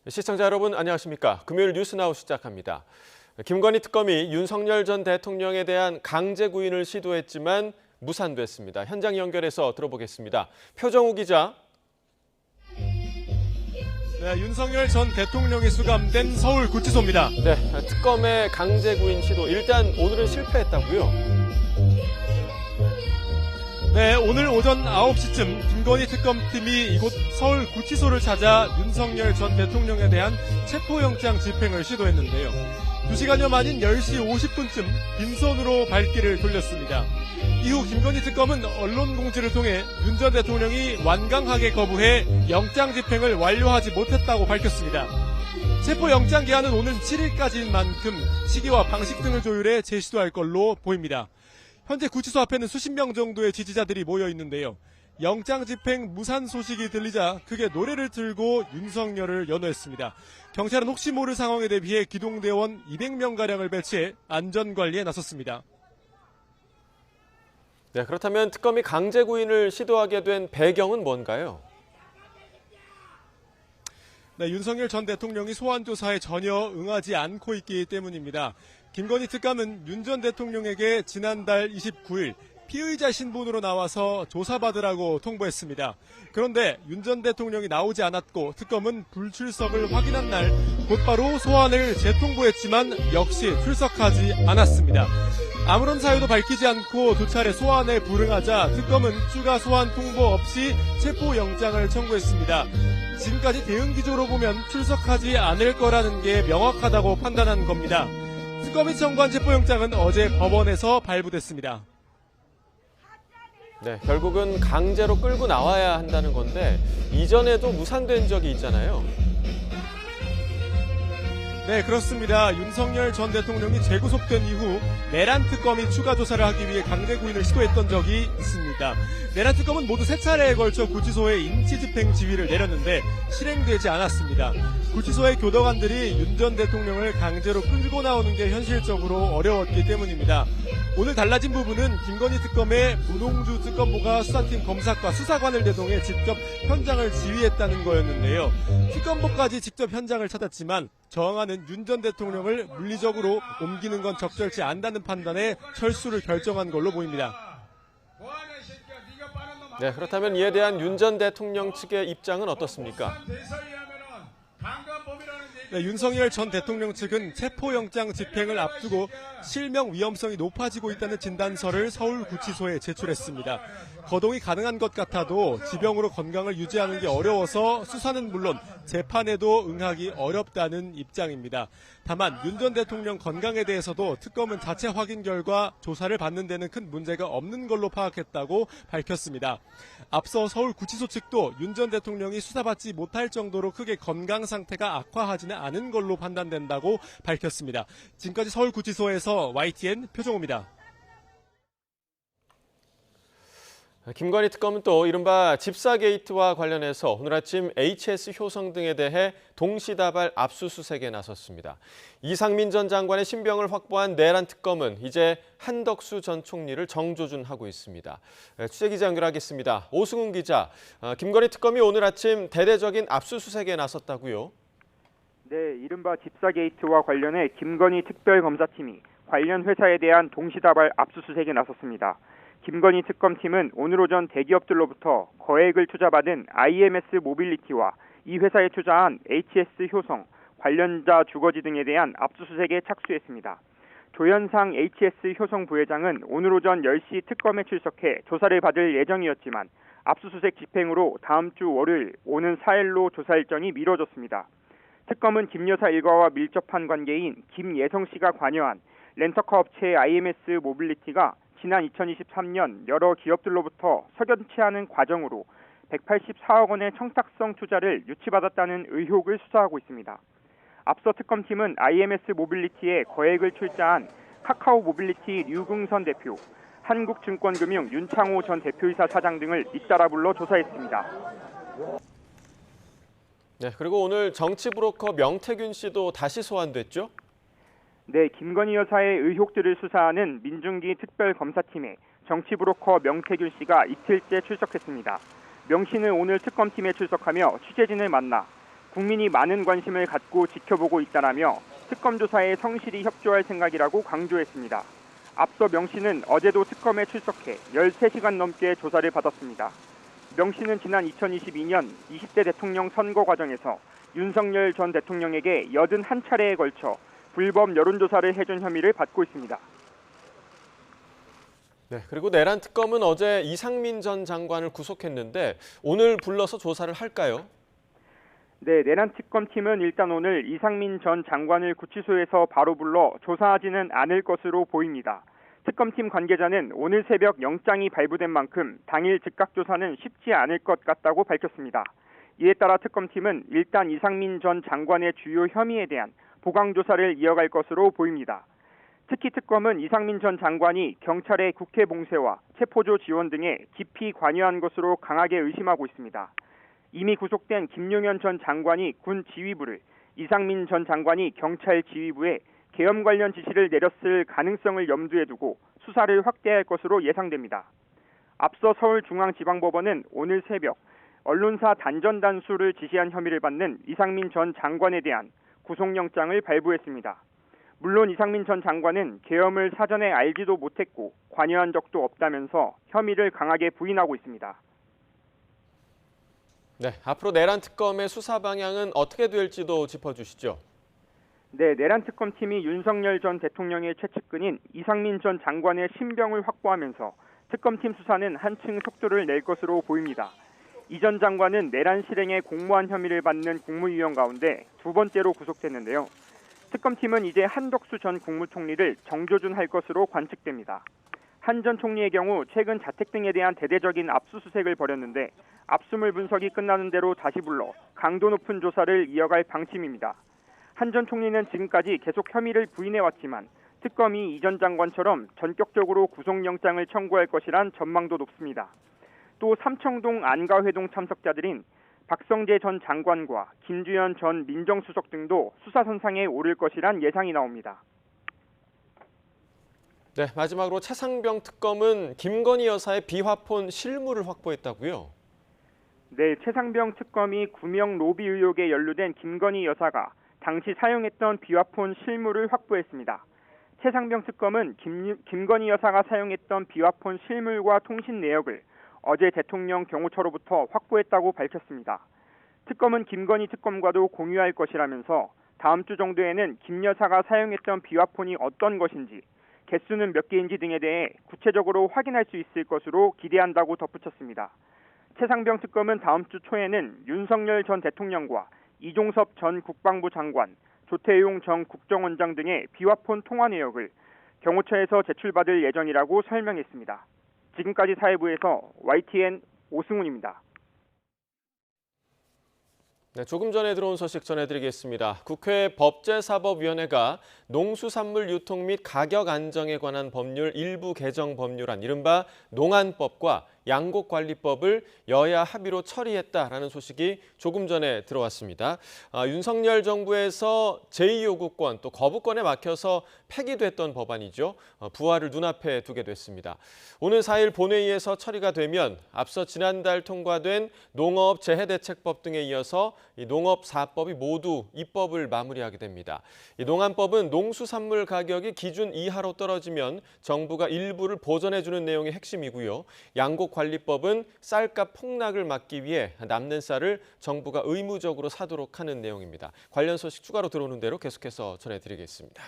시청자 여러분 안녕하십니까? 금요일 뉴스나우 시작합니다. 김건희 특검이 윤석열 전 대통령에 대한 강제 구인을 시도했지만 무산됐습니다. 현장 연결해서 들어보겠습니다. 표정우 기자. 네, 윤석열 전 대통령이 수감된 서울구치소입니다. 네, 특검의 강제 구인 시도 일단 오늘은 실패했다고요? 네, 오늘 오전 9시쯤 김건희 특검팀이 이곳 서울구치소를 찾아 윤석열 전 대통령에 대한 체포영장 집행을 시도했는데요. 2시간여 만인 10시 50분쯤 빈손으로 발길을 돌렸습니다. 이후 김건희 특검은 언론 공지를 통해 윤 전 대통령이 완강하게 거부해 영장 집행을 완료하지 못했다고 밝혔습니다. 체포영장 기한은 오는 7일까지인 만큼 시기와 방식 등을 조율해 재시도할 걸로 보입니다. 현재 구치소 앞에는 수십 명 정도의 지지자들이 모여 있는데요. 영장 집행 무산 소식이 들리자 크게 노래를 틀고 윤석열을 연호했습니다. 경찰은 혹시 모를 상황에 대비해 기동대원 200명가량을 배치해 안전관리에 나섰습니다. 네, 그렇다면 특검이 강제 구인을 시도하게 된 배경은 뭔가요? 네, 윤석열 전 대통령이 소환 조사에 전혀 응하지 않고 있기 때문입니다. 김건희 특감은 윤 전 대통령에게 지난달 29일 피의자 신분으로 나와서 조사받으라고 통보했습니다. 그런데 윤 전 대통령이 나오지 않았고 특검은 불출석을 확인한 날 곧바로 소환을 재통보했지만 역시 출석하지 않았습니다. 아무런 사유도 밝히지 않고 두 차례 소환에 불응하자 특검은 추가 소환 통보 없이 체포영장을 청구했습니다. 지금까지 대응 기조로 보면 출석하지 않을 거라는 게 명확하다고 판단한 겁니다. 특검이 청구한 체포영장은 어제 법원에서 발부됐습니다. 네, 결국은 강제로 끌고 나와야 한다는 건데 이전에도 무산된 적이 있잖아요. 네, 그렇습니다. 윤석열 전 대통령이 재구속된 이후 내란 특검이 추가 조사를 하기 위해 강제 구인을 시도했던 적이 있습니다. 내란 특검은 모두 3차례에 걸쳐 구치소에 인치 집행 지휘를 내렸는데 실행되지 않았습니다. 구치소의 교도관들이 윤 전 대통령을 강제로 끌고 나오는 게 현실적으로 어려웠기 때문입니다. 오늘 달라진 부분은 김건희 특검의 문홍주 특검보가 수사팀 검사과 수사관을 대동해 직접 현장을 지휘했다는 거였는데요. 특검보까지 직접 현장을 찾았지만 저항하는 윤 전 대통령을 물리적으로 옮기는 건 적절치 않다는 판단에 철수를 결정한 걸로 보입니다. 네, 그렇다면 이에 대한 윤 전 대통령 측의 입장은 어떻습니까? 네, 윤석열 전 대통령 측은 체포영장 집행을 앞두고 실명 위험성이 높아지고 있다는 진단서를 서울구치소에 제출했습니다. 거동이 가능한 것 같아도 지병으로 건강을 유지하는 게 어려워서 수사는 물론 재판에도 응하기 어렵다는 입장입니다. 다만 윤 전 대통령 건강에 대해서도 특검은 자체 확인 결과 조사를 받는 데는 큰 문제가 없는 걸로 파악했다고 밝혔습니다. 앞서 서울구치소 측도 윤 전 대통령이 수사받지 못할 정도로 크게 건강 상태가 악화하지는 않은 걸로 판단된다고 밝혔습니다. 지금까지 서울구치소에서 YTN 표정호입니다. 김건희 특검은 또 이른바 집사 게이트와 관련해서 오늘 아침 HS 효성 등에 대해 동시다발 압수수색에 나섰습니다. 이상민 전 장관의 신병을 확보한 내란 특검은 이제 한덕수 전 총리를 정조준하고 있습니다. 취재기자 연결하겠습니다. 오승훈 기자, 김건희 특검이 오늘 아침 대대적인 압수수색에 나섰다고요? 네, 이른바 집사 게이트와 관련해 김건희 특별검사팀이 관련 회사에 대한 동시다발 압수수색에 나섰습니다. 김건희 특검팀은 오늘 오전 대기업들로부터 거액을 투자받은 IMS 모빌리티와 이 회사에 투자한 HS 효성, 관련자 주거지 등에 대한 압수수색에 착수했습니다. 조현상 HS 효성 부회장은 오늘 오전 10시 특검에 출석해 조사를 받을 예정이었지만 압수수색 집행으로 다음 주 월요일 오는 4일로 조사 일정이 미뤄졌습니다. 특검은 김 여사 일가와 밀접한 관계인 김예성 씨가 관여한 렌터카 업체 IMS 모빌리티가 지난 2023년 여러 기업들로부터 석연치 않은 과정으로 184억 원의 청탁성 투자를 유치받았다는 의혹을 수사하고 있습니다. 앞서 특검팀은 IMS 모빌리티에 거액을 출자한 카카오 모빌리티 류궁선 대표, 한국증권금융 윤창호 전 대표이사 사장 등을 잇따라 불러 조사했습니다. 네, 그리고 오늘 정치 브로커 명태균 씨도 다시 소환됐죠? 네, 김건희 여사의 의혹들을 수사하는 민중기 특별검사팀에 정치 브로커 명태균 씨가 이틀째 출석했습니다. 명 씨는 오늘 특검팀에 출석하며 취재진을 만나 국민이 많은 관심을 갖고 지켜보고 있다라며 특검 조사에 성실히 협조할 생각이라고 강조했습니다. 앞서 명 씨는 어제도 특검에 출석해 13시간 넘게 조사를 받았습니다. 명 씨는 지난 2022년 20대 대통령 선거 과정에서 윤석열 전 대통령에게 81차례에 걸쳐 불법 여론조사를 해준 혐의를 받고 있습니다. 네, 그리고 내란 특검은 어제 이상민 전 장관을 구속했는데 오늘 불러서 조사를 할까요? 네, 내란 특검팀은 일단 오늘 이상민 전 장관을 구치소에서 바로 불러 조사하지는 않을 것으로 보입니다. 특검팀 관계자는 오늘 새벽 영장이 발부된 만큼 당일 즉각 조사는 쉽지 않을 것 같다고 밝혔습니다. 이에 따라 특검팀은 일단 이상민 전 장관의 주요 혐의에 대한 보강 조사를 이어갈 것으로 보입니다. 특히 특검은 이상민 전 장관이 경찰의 국회 봉쇄와 체포조 지원 등에 깊이 관여한 것으로 강하게 의심하고 있습니다. 이미 구속된 김용현 전 장관이 군 지휘부를, 이상민 전 장관이 경찰 지휘부에 계엄 관련 지시를 내렸을 가능성을 염두에 두고 수사를 확대할 것으로 예상됩니다. 앞서 서울중앙지방법원은 오늘 새벽 언론사 단전 단수를 지시한 혐의를 받는 이상민 전 장관에 대한 구속영장을 발부했습니다. 물론 이상민 전 장관은 계엄을 사전에 알지도 못했고 관여한 적도 없다면서 혐의를 강하게 부인하고 있습니다. 네, 앞으로 내란 특검의 수사 방향은 어떻게 될지도 짚어주시죠. 네, 내란 특검팀이 윤석열 전 대통령의 최측근인 이상민 전 장관의 신병을 확보하면서 특검팀 수사는 한층 속도를 낼 것으로 보입니다. 이 전 장관은 내란 실행에 공모한 혐의를 받는 국무위원 가운데 두 번째로 구속됐는데요. 특검팀은 이제 한덕수 전 국무총리를 정조준할 것으로 관측됩니다. 한 전 총리의 경우 최근 자택 등에 대한 대대적인 압수수색을 벌였는데 압수물 분석이 끝나는 대로 다시 불러 강도 높은 조사를 이어갈 방침입니다. 한 전 총리는 지금까지 계속 혐의를 부인해왔지만 특검이 이 전 장관처럼 전격적으로 구속영장을 청구할 것이란 전망도 높습니다. 또 삼청동 안가회동 참석자들인 박성재 전 장관과 김주현 전 민정수석 등도 수사선상에 오를 것이란 예상이 나옵니다. 네, 마지막으로 최상병 특검은 김건희 여사의 비화폰 실물을 확보했다고요? 네, 최상병 특검이 구명 로비 의혹에 연루된 김건희 여사가 당시 사용했던 비화폰 실물을 확보했습니다. 최상병 특검은 김건희 여사가 사용했던 비화폰 실물과 통신 내역을 어제 대통령 경호처로부터 확보했다고 밝혔습니다. 특검은 김건희 특검과도 공유할 것이라면서 다음 주 정도에는 김 여사가 사용했던 비화폰이 어떤 것인지, 개수는 몇 개인지 등에 대해 구체적으로 확인할 수 있을 것으로 기대한다고 덧붙였습니다. 최상병 특검은 다음 주 초에는 윤석열 전 대통령과 이종섭 전 국방부 장관, 조태용 전 국정원장 등의 비화폰 통화 내역을 경호처에서 제출받을 예정이라고 설명했습니다. 지금까지 사회부에서 YTN 오승훈입니다. 네, 조금 전에 들어온 소식 전해드리겠습니다. 국회 법제사법위원회가 농수산물 유통 및 가격 안정에 관한 법률 일부 개정 법률안, 이른바 농안법과 양곡관리법을 여야 합의로 처리했다라는 소식이 조금 전에 들어왔습니다. 윤석열 정부에서 제2요구권 또 거부권에 막혀서 폐기됐던 법안이죠. 부활을 눈앞에 두게 됐습니다. 오늘 4일 본회의에서 처리가 되면 앞서 지난달 통과된 농업재해대책법 등에 이어서 이 농업 4법이 모두 입법을 마무리하게 됩니다. 이 농안법은 농수산물 가격이 기준 이하로 떨어지면 정부가 일부를 보전해주는 내용이 핵심이고요. 양곡관리법은 쌀값 폭락을 막기 위해 남는 쌀을 정부가 의무적으로 사도록 하는 내용입니다. 관련 소식 추가로 들어오는 대로 계속해서 전해드리겠습니다.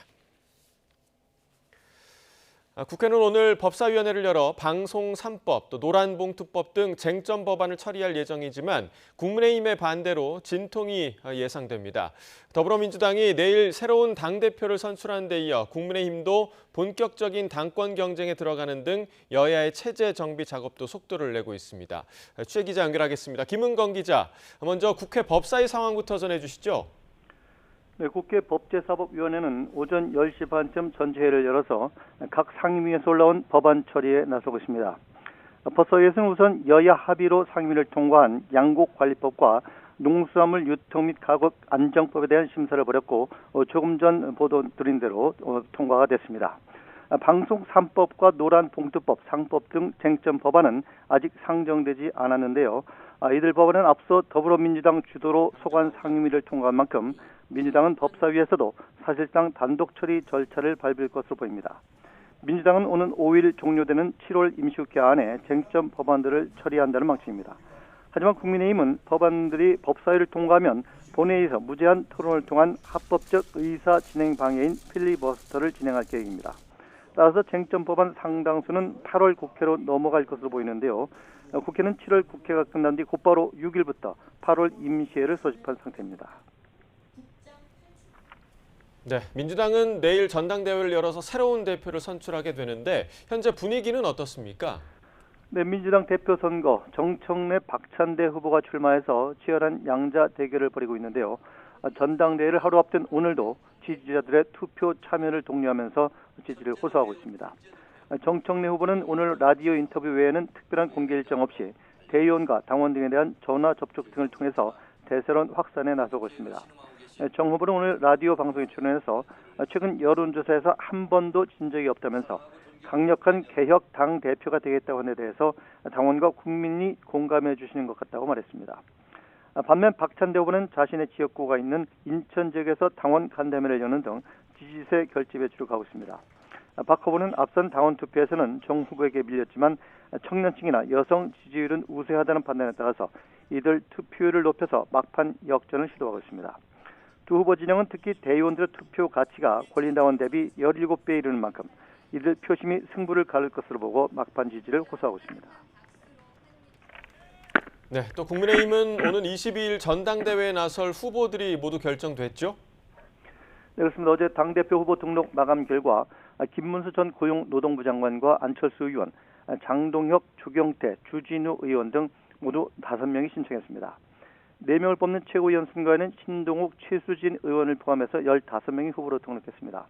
국회는 오늘 법사위원회를 열어 방송 3법, 또 노란봉투법 등 쟁점 법안을 처리할 예정이지만 국민의힘의 반대로 진통이 예상됩니다. 더불어민주당이 내일 새로운 당대표를 선출하는 데 이어 국민의힘도 본격적인 당권 경쟁에 들어가는 등 여야의 체제 정비 작업도 속도를 내고 있습니다. 취재 기자 연결하겠습니다. 김은건 기자, 먼저 국회 법사위 상황부터 전해주시죠. 네, 국회 법제사법위원회는 오전 10시 반쯤 전체회를 열어서 각 상임위에서 올라온 법안 처리에 나서고 있습니다. 법사위에서는 우선 여야 합의로 상임위를 통과한 양곡관리법과 농수산물 유통 및 가격 안정법에 대한 심사를 벌였고 조금 전 보도 드린 대로 통과가 됐습니다. 방송 3법과 노란봉투법, 상법 등 쟁점 법안은 아직 상정되지 않았는데요. 이들 법안은 앞서 더불어민주당 주도로 소관 상임위를 통과한 만큼 민주당은 법사위에서도 사실상 단독 처리 절차를 밟을 것으로 보입니다. 민주당은 오는 5일 종료되는 7월 임시국회 안에 쟁점 법안들을 처리한다는 방침입니다. 하지만 국민의힘은 법안들이 법사위를 통과하면 본회의에서 무제한 토론을 통한 합법적 의사 진행 방해인 필리버스터를 진행할 계획입니다. 따라서 쟁점 법안 상당수는 8월 국회로 넘어갈 것으로 보이는데요. 국회는 7월 국회가 끝난 뒤 곧바로 6일부터 8월 임시회를 소집한 상태입니다. 네, 민주당은 내일 전당대회를 열어서 새로운 대표를 선출하게 되는데 현재 분위기는 어떻습니까? 네, 민주당 대표 선거 정청래 박찬대 후보가 출마해서 치열한 양자 대결을 벌이고 있는데요. 전당대회를 하루 앞둔 오늘도 지지자들의 투표 참여를 독려하면서 지지를 호소하고 있습니다. 정청래 후보는 오늘 라디오 인터뷰 외에는 특별한 공개 일정 없이 대의원과 당원 등에 대한 전화 접촉 등을 통해서 대세론 확산에 나서고 있습니다. 정 후보는 오늘 라디오 방송에 출연해서 최근 여론조사에서 한 번도 진 적이 없다면서 강력한 개혁 당 대표가 되겠다고 한 데 대해서 당원과 국민이 공감해 주시는 것 같다고 말했습니다. 반면 박찬대 후보는 자신의 지역구가 있는 인천 지역에서 당원 간담회를 여는 등 지지세 결집에 주력하고 있습니다. 박 후보는 앞선 당원 투표에서는 정 후보에게 밀렸지만 청년층이나 여성 지지율은 우세하다는 판단에 따라서 이들 투표율을 높여서 막판 역전을 시도하고 있습니다. 두 후보 진영은 특히 대의원들의 투표 가치가 권리당원 대비 17배 이르는 만큼 이들 표심이 승부를 가를 것으로 보고 막판 지지를 호소하고 있습니다. 네, 또 국민의힘은 오는 22일 전당대회에 나설 후보들이 모두 결정됐죠? 네, 그렇습니다. 어제 당대표 후보 등록 마감 결과 김문수 전 고용노동부 장관과 안철수 의원, 장동혁, 조경태, 주진우 의원 등 모두 5명이 신청했습니다. 4명을 뽑는 최고위원 선거에는 신동욱, 최수진 의원을 포함해서 15명이 후보로 등록했습니다.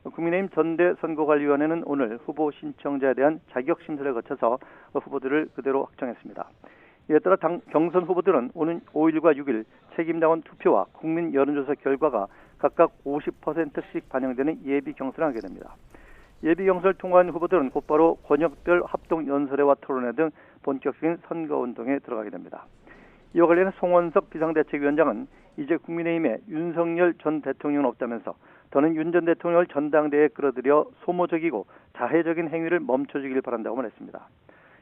국민의힘 전대선거관리위원회는 오늘 후보 신청자에 대한 자격심사를 거쳐서 후보들을 그대로 확정했습니다. 이에 따라 경선 후보들은 오는 5일과 6일 책임당원 투표와 국민 여론조사 결과가 각각 50%씩 반영되는 예비 경선을 하게 됩니다. 예비 경선을 통과한 후보들은 곧바로 권역별 합동 연설회와 토론회 등 본격적인 선거운동에 들어가게 됩니다. 이와 관련해 송원석 비상대책위원장은 이제 국민의힘에 윤석열 전 대통령은 없다면서 더는 윤 전 대통령을 전당대회에 끌어들여 소모적이고 자해적인 행위를 멈춰주길 바란다고 말했습니다.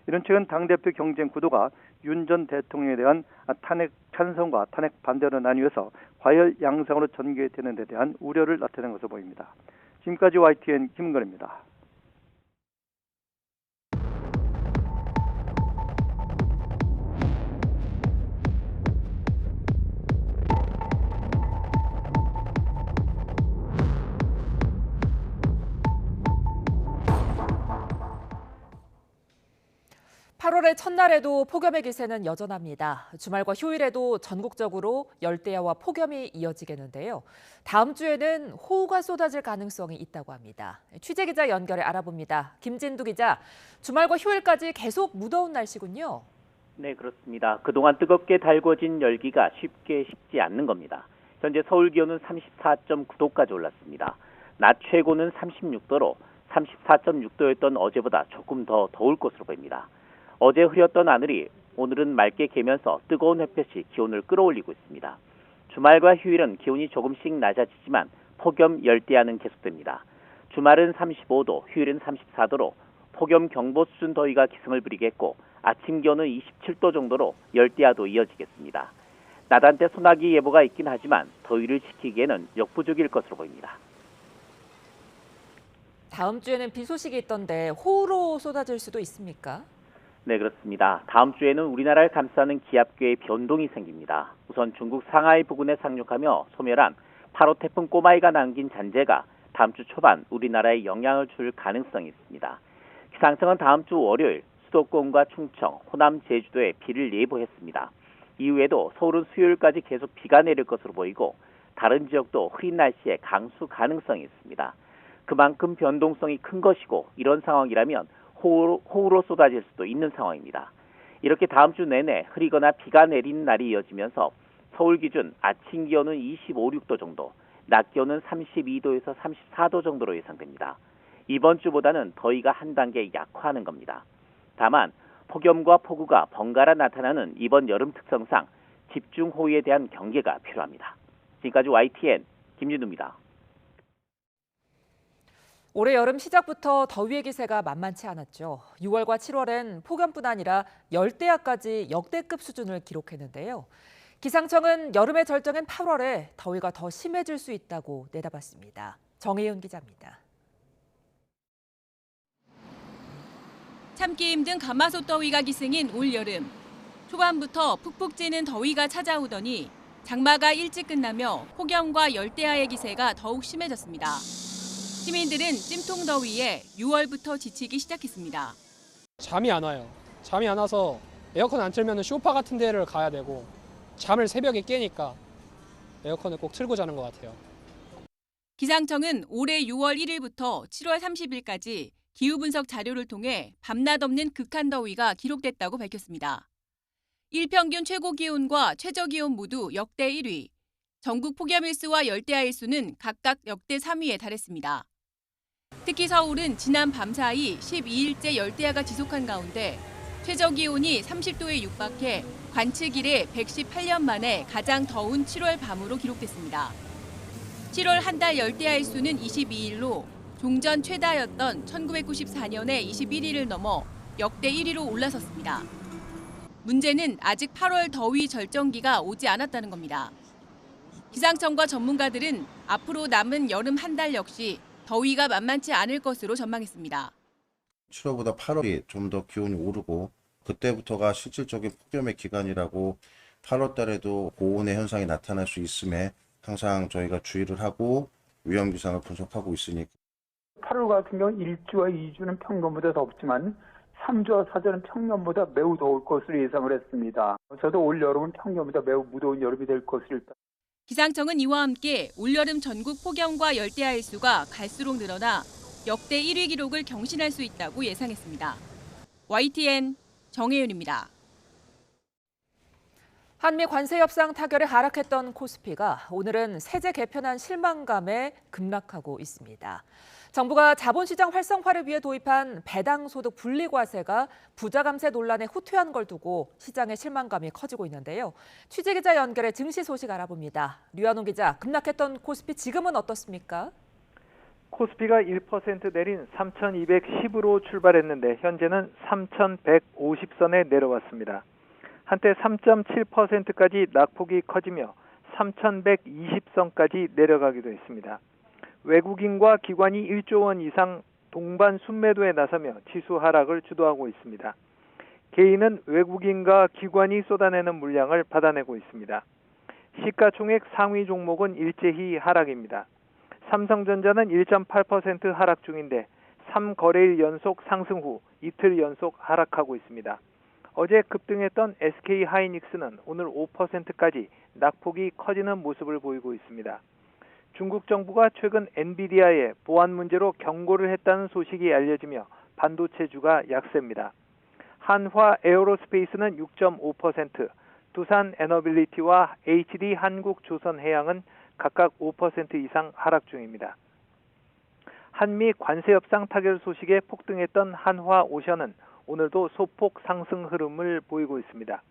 이런 최근 당대표 경쟁 구도가 윤 전 대통령에 대한 탄핵 찬성과 탄핵 반대로 나뉘어서 과열 양상으로 전개되는 데 대한 우려를 나타낸 것으로 보입니다. 지금까지 YTN 김건입니다. (8월의) 첫날에도 폭염의 기세는 여전합니다. 주말과 휴일에도 전국적으로 열대야와 폭염이 이어지겠는데요. 다음 주에는 호우가 쏟아질 가능성이 있다고 합니다. 취재기자 연결해 알아봅니다. 김진두 기자, 주말과 휴일까지 계속 무더운 날씨군요. 네, 그렇습니다. 그동안 뜨겁게 달궈진 열기가 쉽게 식지 않는 겁니다. 현재 서울 기온은 34.9도까지 올랐습니다. 낮 최고는 36도로 34.6도였던 어제보다 조금 더 더울 것으로 보입니다. 어제 흐렸던 하늘이 오늘은 맑게 개면서 뜨거운 햇볕이 기온을 끌어올리고 있습니다. 주말과 휴일은 기온이 조금씩 낮아지지만 폭염 열대야는 계속됩니다. 주말은 35도, 휴일은 34도로 폭염 경보 수준 더위가 기승을 부리겠고 아침 기온은 27도 정도로 열대야도 이어지겠습니다. 낮한때 소나기 예보가 있긴 하지만 더위를 식히기에는 역부족일 것으로 보입니다. 다음 주에는 비 소식이 있던데 호우로 쏟아질 수도 있습니까? 네, 그렇습니다. 다음 주에는 우리나라를 감싸는 기압계의 변동이 생깁니다. 우선 중국 상하이 부근에 상륙하며 소멸한 8호 태풍 꼬마이가 남긴 잔재가 다음 주 초반 우리나라에 영향을 줄 가능성이 있습니다. 기상청은 다음 주 월요일 수도권과 충청, 호남, 제주도에 비를 예보했습니다. 이후에도 서울은 수요일까지 계속 비가 내릴 것으로 보이고 다른 지역도 흐린 날씨에 강수 가능성이 있습니다. 그만큼 변동성이 큰 것이고 이런 상황이라면 호우로 쏟아질 수도 있는 상황입니다. 이렇게 다음 주 내내 흐리거나 비가 내리는 날이 이어지면서 서울 기준 아침 기온은 25, 6도 정도, 낮 기온은 32도에서 34도 정도로 예상됩니다. 이번 주보다는 더위가 한 단계 약화하는 겁니다. 다만 폭염과 폭우가 번갈아 나타나는 이번 여름 특성상 집중호우에 대한 경계가 필요합니다. 지금까지 YTN 김윤우입니다. 올해 여름 시작부터 더위의 기세가 만만치 않았죠. 6월과 7월엔 폭염뿐 아니라 열대야까지 역대급 수준을 기록했는데요. 기상청은 여름의 절정인 8월에 더위가 더 심해질 수 있다고 내다봤습니다. 정혜윤 기자입니다. 참기 힘든 가마솥 더위가 기승인 올여름. 초반부터 푹푹 찌는 더위가 찾아오더니 장마가 일찍 끝나며 폭염과 열대야의 기세가 더욱 심해졌습니다. 시민들은 찜통 더위에 6월부터 지치기 시작했습니다. 잠이 안 와요. 잠이 안 와서 에어컨 안 틀면 소파 같은 데를 가야 되고 잠을 새벽에 깨니까 에어컨을 꼭 틀고 자는 것 같아요. 기상청은 올해 6월 1일부터 7월 30일까지 기후분석 자료를 통해 밤낮 없는 극한 더위가 기록됐다고 밝혔습니다. 일평균 최고기온과 최저기온 모두 역대 1위, 전국 폭염일수와 열대야 일수는 각각 역대 3위에 달했습니다. 특히 서울은 지난 밤 사이 12일째 열대야가 지속한 가운데 최저기온이 30도에 육박해 관측 이래 118년 만에 가장 더운 7월 밤으로 기록됐습니다. 7월 한 달 열대야 일수는 22일로 종전 최다였던 1994년의 21일을 넘어 역대 1위로 올라섰습니다. 문제는 아직 8월 더위 절정기가 오지 않았다는 겁니다. 기상청과 전문가들은 앞으로 남은 여름 한 달 역시 더위가 만만치 않을 것으로 전망했습니다. 7월보다 8월이 좀 더 기온이 오르고 그때부터가 실질적인 폭염의 기간이라고 8월 달에도 고온의 현상이 나타날 수 있음에 항상 저희가 주의를 하고 위험기상을 분석하고 있으니까 8월 같은 경우는 1주와 2주는 평년보다 덥지만 3주와 4주는 평년보다 매우 더울 것으로 예상을 했습니다. 저도 올 여름은 평년보다 매우 무더운 여름이 될 것으로 기상청은 이와 함께 올여름 전국 폭염과 열대야 일수가 갈수록 늘어나 역대 1위 기록을 경신할 수 있다고 예상했습니다. YTN 정혜윤입니다. 한미 관세 협상 타결에 하락했던 코스피가 오늘은 세제 개편안 실망감에 급락하고 있습니다. 정부가 자본시장 활성화를 위해 도입한 배당소득 분리과세가 부자 감세 논란에 후퇴한 걸 두고 시장의 실망감이 커지고 있는데요. 취재기자 연결해 증시 소식 알아봅니다. 류한홍 기자, 급락했던 코스피 지금은 어떻습니까? 코스피가 1% 내린 3,210으로 출발했는데 현재는 3,150선에 내려왔습니다. 한때 3.7%까지 낙폭이 커지며 3,120선까지 내려가기도 했습니다. 외국인과 기관이 1조 원 이상 동반 순매도에 나서며 지수 하락을 주도하고 있습니다. 개인은 외국인과 기관이 쏟아내는 물량을 받아내고 있습니다. 시가총액 상위 종목은 일제히 하락입니다. 삼성전자는 1.8% 하락 중인데 3거래일 연속 상승 후 이틀 연속 하락하고 있습니다. 어제 급등했던 SK하이닉스는 오늘 5%까지 낙폭이 커지는 모습을 보이고 있습니다. 중국 정부가 최근 엔비디아에 보안 문제로 경고를 했다는 소식이 알려지며 반도체주가 약세입니다. 한화 에어로스페이스는 6.5%, 두산 에너빌리티와 HD 한국조선해양은 각각 5% 이상 하락 중입니다. 한미 관세 협상 타결 소식에 폭등했던 한화오션은 오늘도 소폭 상승 흐름을 보이고 있습니다.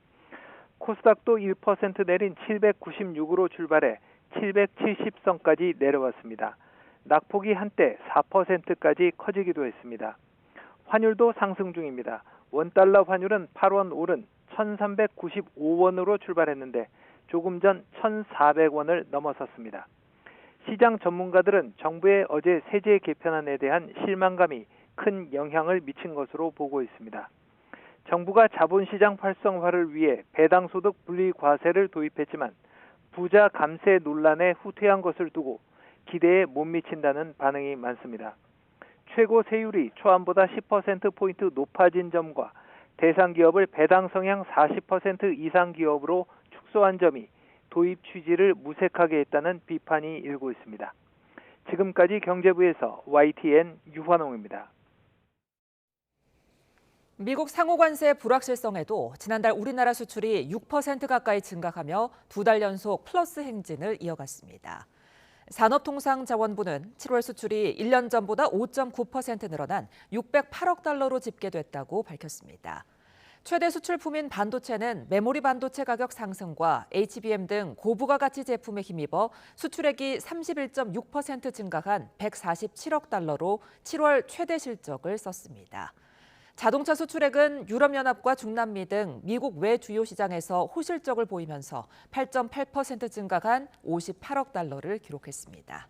코스닥도 1% 내린 796으로 출발해 770선까지 내려왔습니다. 낙폭이 한때 4%까지 커지기도 했습니다. 환율도 상승 중입니다. 원달러 환율은 8원 오른 1,395원으로 출발했는데 조금 전 1,400원을 넘어섰습니다. 시장 전문가들은 정부의 어제 세제 개편안에 대한 실망감이 큰 영향을 미친 것으로 보고 있습니다. 정부가 자본시장 활성화를 위해 배당소득 분리과세를 도입했지만 부자 감세 논란에 후퇴한 것을 두고 기대에 못 미친다는 반응이 많습니다. 최고 세율이 초안보다 10%포인트 높아진 점과 대상 기업을 배당 성향 40% 이상 기업으로 축소한 점이 도입 취지를 무색하게 했다는 비판이 일고 있습니다. 지금까지 경제부에서 YTN 유환홍입니다. 미국 상호관세 불확실성에도 지난달 우리나라 수출이 6% 가까이 증가하며 2달 연속 플러스 행진을 이어갔습니다. 산업통상자원부는 7월 수출이 1년 전보다 5.9% 늘어난 608억 달러로 집계됐다고 밝혔습니다. 최대 수출품인 반도체는 메모리 반도체 가격 상승과 HBM 등 고부가가치 제품에 힘입어 수출액이 31.6% 증가한 147억 달러로 7월 최대 실적을 썼습니다. 자동차 수출액은 유럽연합과 중남미 등 미국 외 주요 시장에서 호실적을 보이면서 8.8% 증가한 58억 달러를 기록했습니다.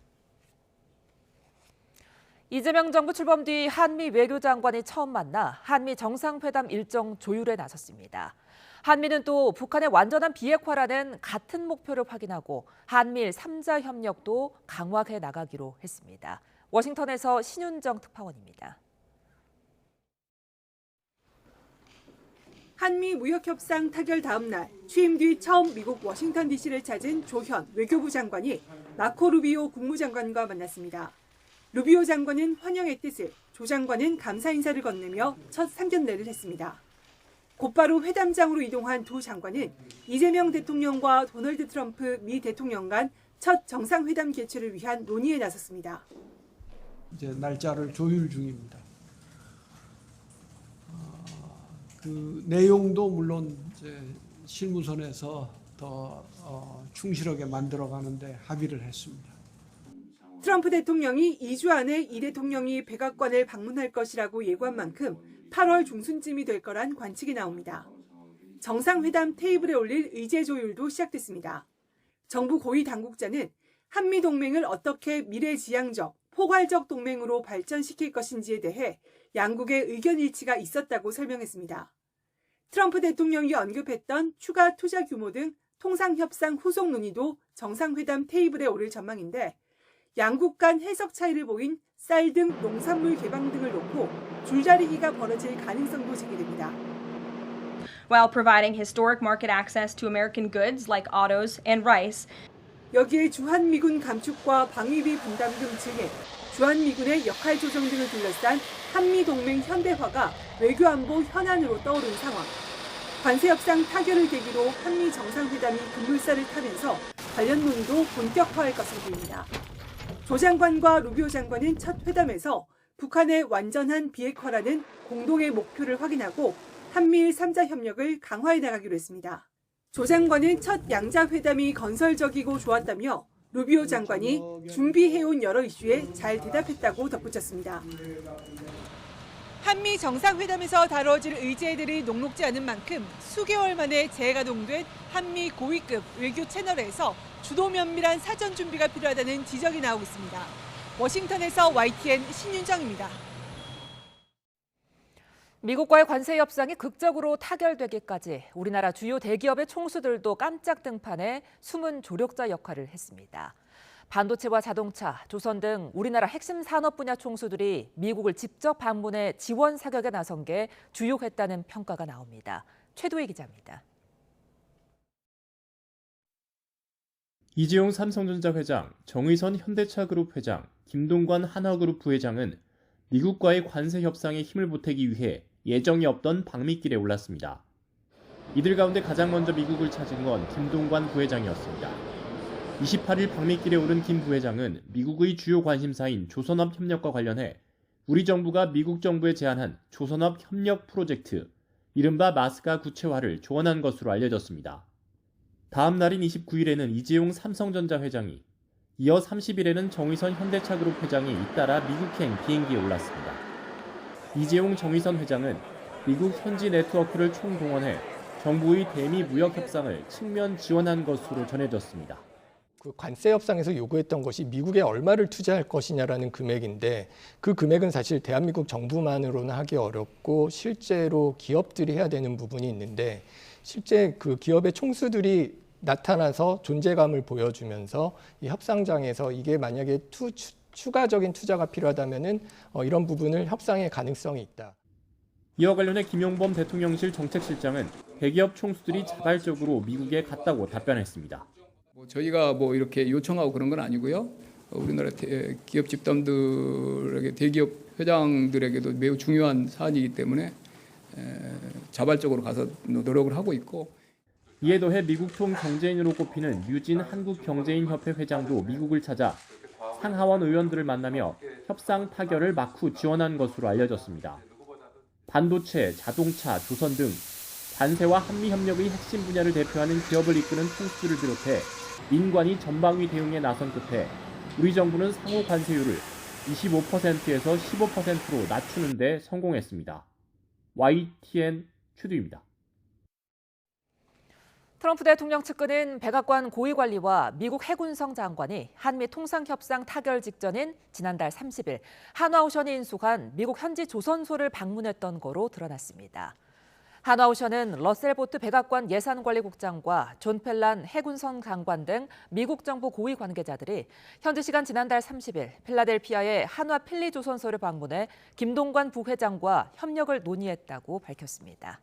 이재명 정부 출범 뒤 한미 외교장관이 처음 만나 한미 정상회담 일정 조율에 나섰습니다. 한미는 또 북한의 완전한 비핵화라는 같은 목표를 확인하고 한미일 3자 협력도 강화해 나가기로 했습니다. 워싱턴에서 신윤정 특파원입니다. 한미 무역협상 타결 다음 날 취임 뒤 처음 미국 워싱턴 DC를 찾은 조현 외교부 장관이 마코 루비오 국무장관과 만났습니다. 루비오 장관은 환영의 뜻을, 조 장관은 감사 인사를 건네며 첫 상견례를 했습니다. 곧바로 회담장으로 이동한 두 장관은 이재명 대통령과 도널드 트럼프 미 대통령 간 첫 정상회담 개최를 위한 논의에 나섰습니다. 이제 날짜를 조율 중입니다. 그 내용도 물론 이제 실무선에서 더 충실하게 만들어가는데 합의를 했습니다. 트럼프 대통령이 2주 안에 이 대통령이 백악관을 방문할 것이라고 예고한 만큼 8월 중순쯤이 될 거란 관측이 나옵니다. 정상회담 테이블에 올릴 의제 조율도 시작됐습니다. 정부 고위 당국자는 한미 동맹을 어떻게 미래지향적, 포괄적 동맹으로 발전시킬 것인지에 대해 양국의 의견 일치가 있었다고 설명했습니다. 트럼프 대통령이 언급했던 추가 투자 규모 등 통상협상 후속 논의도 정상회담 테이블에 오를 전망인데 양국 간 해석 차이를 보인 쌀 등 농산물 개방 등을 놓고 줄다리기가 벌어질 가능성도 제기됩니다. While providing historic market access to American goods like autos and rice. 여기에 주한미군 감축과 방위비 분담금 증액, 주한미군의 역할 조정 등을 둘러싼 한미동맹 현대화가 외교안보 현안으로 떠오른 상황. 관세협상 타결을 계기로 한미 정상회담이 급물살을 타면서 관련 논의도 본격화할 것으로 보입니다. 조 장관과 루비오 장관은 첫 회담에서 북한의 완전한 비핵화라는 공동의 목표를 확인하고 한미일 3자 협력을 강화해 나가기로 했습니다. 조 장관은 첫 양자 회담이 건설적이고 좋았다며 루비오 장관이 준비해온 여러 이슈에 잘 대답했다고 덧붙였습니다. 한미 정상회담에서 다뤄질 의제들이 녹록지 않은 만큼 수개월 만에 재가동된 한미 고위급 외교 채널에서 주도 면밀한 사전 준비가 필요하다는 지적이 나오고 있습니다. 워싱턴에서 YTN 신윤정입니다. 미국과의 관세 협상이 극적으로 타결되기까지 우리나라 주요 대기업의 총수들도 깜짝 등판해 숨은 조력자 역할을 했습니다. 반도체와 자동차, 조선 등 우리나라 핵심 산업 분야 총수들이 미국을 직접 방문해 지원 사격에 나선 게 주요했다는 평가가 나옵니다. 최도희 기자입니다. 이재용 삼성전자 회장, 정의선 현대차그룹 회장, 김동관 한화그룹 부회장은 미국과의 관세 협상에 힘을 보태기 위해 예정이 없던 방미길에 올랐습니다. 이들 가운데 가장 먼저 미국을 찾은 건 김동관 부회장이었습니다. 28일 방미길에 오른 김 부회장은 미국의 주요 관심사인 조선업 협력과 관련해 우리 정부가 미국 정부에 제안한 조선업 협력 프로젝트, 이른바 마스가 구체화를 조언한 것으로 알려졌습니다. 다음 날인 29일에는 이재용 삼성전자 회장이, 이어 30일에는 정의선 현대차그룹 회장이 잇따라 미국행 비행기에 올랐습니다. 이재용 정의선 회장은 미국 현지 네트워크를 총동원해 정부의 대미 무역 협상을 측면 지원한 것으로 전해졌습니다. 그 관세 협상에서 요구했던 것이 미국에 얼마를 투자할 것이냐라는 금액인데 그 금액은 사실 대한민국 정부만으로는 하기 어렵고 실제로 기업들이 해야 되는 부분이 있는데 실제 그 기업의 총수들이 나타나서 존재감을 보여주면서 이 협상장에서 이게 만약에 추가적인 투자가 필요하다면은 이런 부분을 협상의 가능성이 있다. 이와 관련해 김용범 대통령실 정책실장은 대기업 총수들이 자발적으로 미국에 갔다고 답변했습니다. 저희가 뭐 이렇게 요청하고 그런 건 아니고요. 우리나라 기업 집단들에게 대기업 회장들에게도 매우 중요한 사안이기 때문에 자발적으로 가서 노력을 하고 있고. 이에 더해 미국통 경제인으로 꼽히는 유진 한국경제인협회 회장도 미국을 찾아 상하원 의원들을 만나며 협상 타결을 막후 지원한 것으로 알려졌습니다. 반도체, 자동차, 조선 등 관세와 한미 협력의 핵심 분야를 대표하는 기업을 이끄는 총수들을 비롯해 민관이 전방위 대응에 나선 끝에 우리 정부는 상호 관세율을 25%에서 15%로 낮추는 데 성공했습니다. YTN 최두입니다. 트럼프 대통령 측근은 백악관 고위관리와 미국 해군성 장관이 한미 통상협상 타결 직전인 지난달 30일 한화오션이 인수한 미국 현지 조선소를 방문했던 거로 드러났습니다. 한화오션은 러셀 보트 백악관 예산관리국장과 존 펠란 해군성 장관 등 미국 정부 고위 관계자들이 현지 시간 지난달 30일 필라델피아의 한화 필리 조선소를 방문해 김동관 부회장과 협력을 논의했다고 밝혔습니다.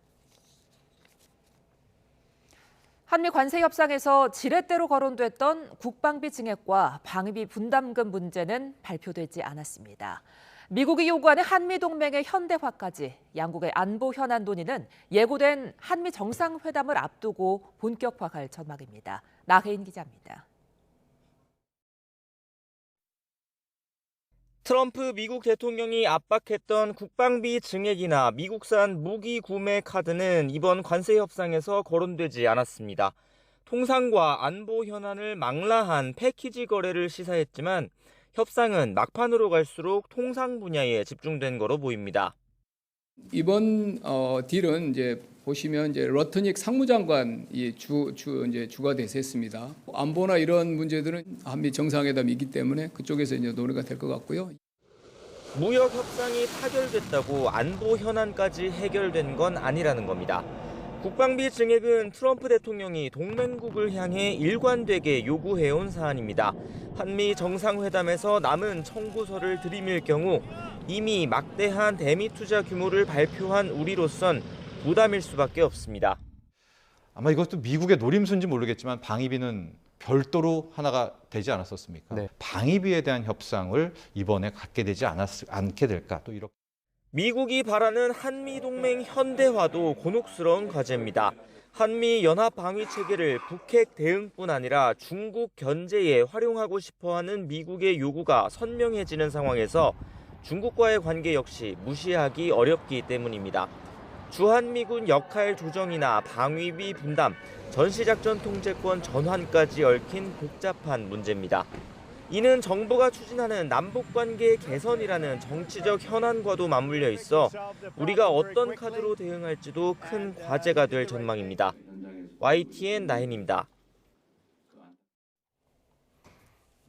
한미 관세 협상에서 지렛대로 거론됐던 국방비 증액과 방위비 분담금 문제는 발표되지 않았습니다. 미국이 요구하는 한미 동맹의 현대화까지 양국의 안보 현안 논의는 예고된 한미 정상회담을 앞두고 본격화할 전망입니다. 나혜인 기자입니다. 트럼프 미국 대통령이 압박했던 국방비 증액이나 미국산 무기 구매 카드는 이번 관세 협상에서 거론되지 않았습니다. 통상과 안보 현안을 망라한 패키지 거래를 시사했지만 협상은 막판으로 갈수록 통상 분야에 집중된 거로 보입니다. 이번 딜은 이제 보시면 이제 러트닉 상무장관이 주가 대세했습니다. 안보나 이런 문제들은 한미 정상회담이기 때문에 그쪽에서 이제 논의가 될 것 같고요. 무역 협상이 타결됐다고 안보 현안까지 해결된 건 아니라는 겁니다. 국방비 증액은 트럼프 대통령이 동맹국을 향해 일관되게 요구해온 사안입니다. 한미 정상회담에서 남은 청구서를 들이밀 경우 이미 막대한 대미 투자 규모를 발표한 우리로선 부담일 수밖에 없습니다. 아마 이것도 미국의 노림수인지 모르겠지만 방위비는 별도로 하나가 되지 않았었습니까? 네. 방위비에 대한 협상을 이번에 갖게 되지 않게 될까? 또 이렇게. 미국이 바라는 한미동맹 현대화도 곤혹스러운 과제입니다. 한미 연합 방위 체계를 북핵 대응뿐 아니라 중국 견제에 활용하고 싶어하는 미국의 요구가 선명해지는 상황에서 중국과의 관계 역시 무시하기 어렵기 때문입니다. 주한미군 역할 조정이나 방위비 분담, 전시작전 통제권 전환까지 얽힌 복잡한 문제입니다. 이는 정부가 추진하는 남북관계 개선이라는 정치적 현안과도 맞물려 있어 우리가 어떤 카드로 대응할지도 큰 과제가 될 전망입니다. YTN 나혜인입니다.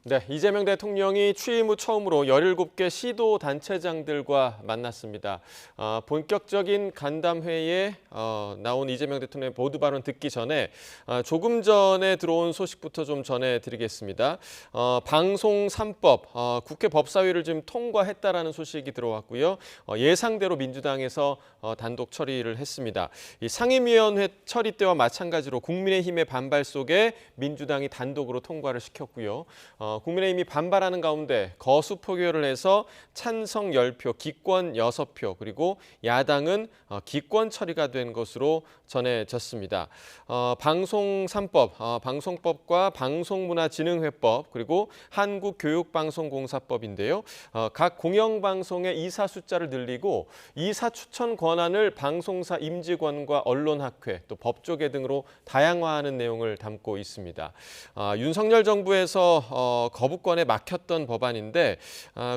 네, 이재명 대통령이 취임 후 처음으로 17개 시도 단체장들과 만났습니다. 본격적인 간담회에 나온 이재명 대통령의 보도 발언 듣기 전에 조금 전에 들어온 소식부터 좀 전해드리겠습니다. 방송 3법, 국회 법사위를 지금 통과했다라는 소식이 들어왔고요. 예상대로 민주당에서 단독 처리를 했습니다. 이 상임위원회 처리 때와 마찬가지로 국민의힘의 반발 속에 민주당이 단독으로 통과를 시켰고요. 국민의힘이 반발하는 가운데 거수 표결을 해서 찬성 10표, 기권 6표, 그리고 야당은 기권 처리가 된 것으로 전해졌습니다. 방송 3법, 방송법과 방송문화진흥회법, 그리고 한국교육방송공사법인데요. 각 공영방송의 이사 숫자를 늘리고 이사 추천 권한을 방송사 임직원과 언론학회, 또 법조계 등으로 다양화하는 내용을 담고 있습니다. 윤석열 정부에서 거부권에 막혔던 법안인데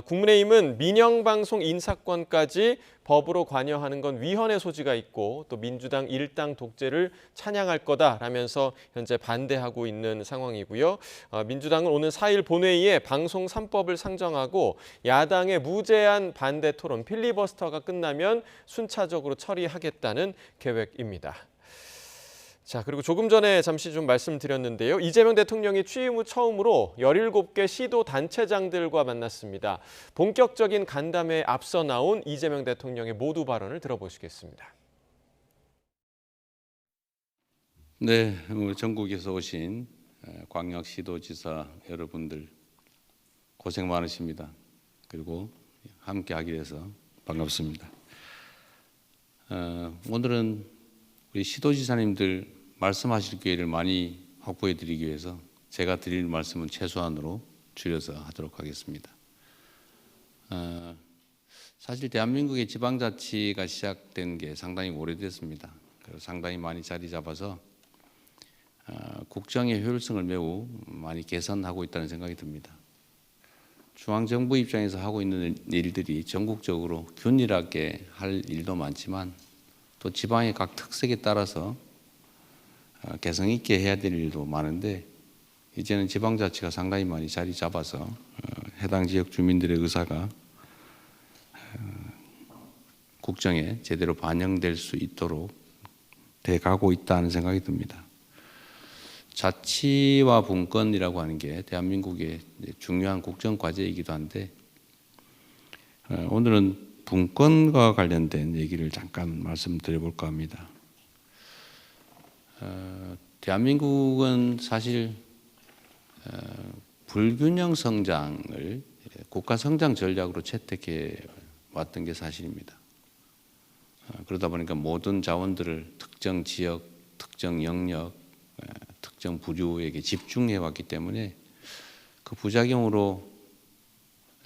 국민의힘은 민영방송 인사권까지 법으로 관여하는 건 위헌의 소지가 있고 또 민주당 일당 독재를 찬양할 거다라면서 현재 반대하고 있는 상황이고요. 민주당은 오늘 4일 본회의에 방송 3법을 상정하고 야당의 무제한 반대 토론 필리버스터가 끝나면 순차적으로 처리하겠다는 계획입니다. 자, 그리고 조금 전에 잠시 좀 말씀드렸는데요. 이재명 대통령이 취임 후 처음으로 17개 시도 단체장들과 만났습니다. 본격적인 간담회에 앞서 나온 이재명 대통령의 모두 발언을 들어보시겠습니다. 네, 전국에서 오신 광역시도지사 여러분들 고생 많으십니다. 그리고 함께 하기 위해서 반갑습니다. 오늘은 우리 시도지사님들 말씀하실 기회를 많이 확보해 드리기 위해서 제가 드릴 말씀은 최소한으로 줄여서 하도록 하겠습니다. 사실 대한민국의 지방자치가 시작된 게 상당히 오래됐습니다. 상당히 많이 자리 잡아서 국정의 효율성을 매우 많이 개선하고 있다는 생각이 듭니다. 중앙정부 입장에서 하고 있는 일들이 전국적으로 균일하게 할 일도 많지만 또 지방의 각 특색에 따라서 개성 있게 해야 될 일도 많은데 이제는 지방자치가 상당히 많이 자리 잡아서 해당 지역 주민들의 의사가 국정에 제대로 반영될 수 있도록 돼가고 있다는 생각이 듭니다. 자치와 분권이라고 하는 게 대한민국의 중요한 국정 과제이기도 한데 오늘은 분권과 관련된 얘기를 잠깐 말씀드려볼까 합니다. 대한민국은 사실 불균형 성장을 국가 성장 전략으로 채택해 왔던 게 사실입니다. 그러다 보니까 모든 자원들을 특정 지역, 특정 영역, 특정 부류에게 집중해 왔기 때문에 그 부작용으로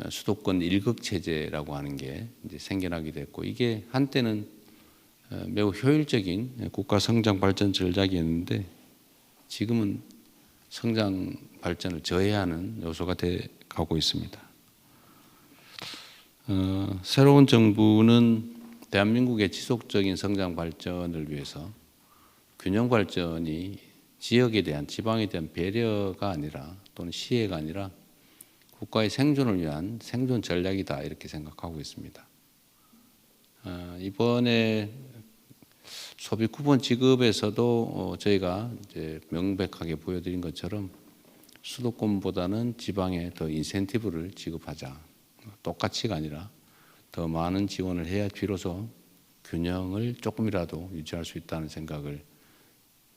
수도권 일극 체제라고 하는 게 이제 생겨나게 됐고 이게 한때는 매우 효율적인 국가 성장 발전 전략이었는데 지금은 성장 발전을 저해하는 요소가 돼 가고 있습니다. 새로운 정부는 대한민국의 지속적인 성장 발전을 위해서 균형 발전이 지역에 대한 지방에 대한 배려가 아니라 또는 시혜가 아니라 국가의 생존을 위한 생존 전략이다 이렇게 생각하고 있습니다. 이번에 소비 쿠폰 지급에서도 저희가 이제 명백하게 보여드린 것처럼 수도권보다는 지방에 더 인센티브를 지급하자. 똑같이가 아니라 더 많은 지원을 해야 비로소 균형을 조금이라도 유지할 수 있다는 생각을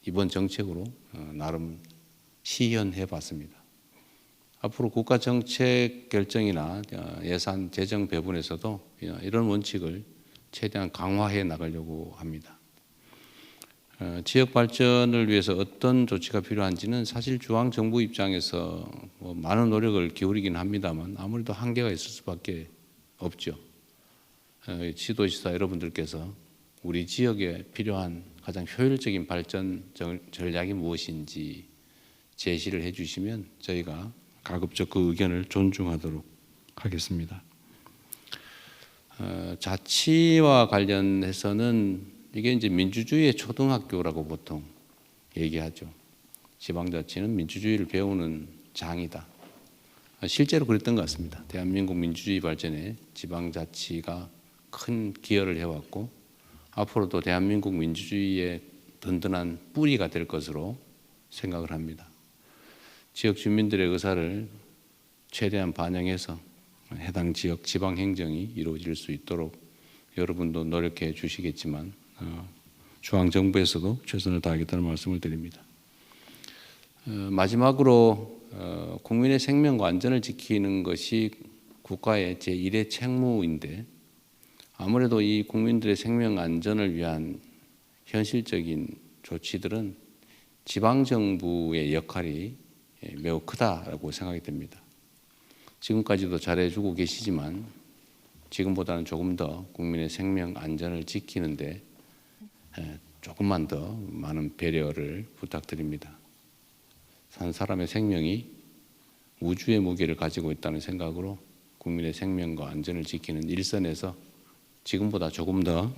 이번 정책으로 나름 시연해 봤습니다. 앞으로 국가 정책 결정이나 예산 재정 배분에서도 이런 원칙을 최대한 강화해 나가려고 합니다. 지역 발전을 위해서 어떤 조치가 필요한지는 사실 중앙정부 입장에서 많은 노력을 기울이긴 합니다만 아무래도 한계가 있을 수밖에 없죠. 지도지사 여러분들께서 우리 지역에 필요한 가장 효율적인 발전 전략이 무엇인지 제시를 해주시면 저희가 가급적 그 의견을 존중하도록 하겠습니다. 자치와 관련해서는 이게 이제 민주주의의 초등학교라고 보통 얘기하죠. 지방자치는 민주주의를 배우는 장이다. 실제로 그랬던 것 같습니다. 대한민국 민주주의 발전에 지방자치가 큰 기여를 해왔고 앞으로도 대한민국 민주주의의 든든한 뿌리가 될 것으로 생각을 합니다. 지역 주민들의 의사를 최대한 반영해서 해당 지역 지방행정이 이루어질 수 있도록 여러분도 노력해 주시겠지만 중앙정부에서도 최선을 다하겠다는 말씀을 드립니다. 마지막으로 국민의 생명과 안전을 지키는 것이 국가의 제1의 책무인데 아무래도 이 국민들의 생명 안전을 위한 현실적인 조치들은 지방정부의 역할이 매우 크다라고 생각이 됩니다. 지금까지도 잘해주고 계시지만 지금보다는 조금 더 국민의 생명 안전을 지키는데 조금만 더 많은 배려를 부탁드립니다. 한 사람의 생명이 우주의 무게를 가지고 있다는 생각으로 국민의 생명과 안전을 지키는 일선에서 지금보다 조금 더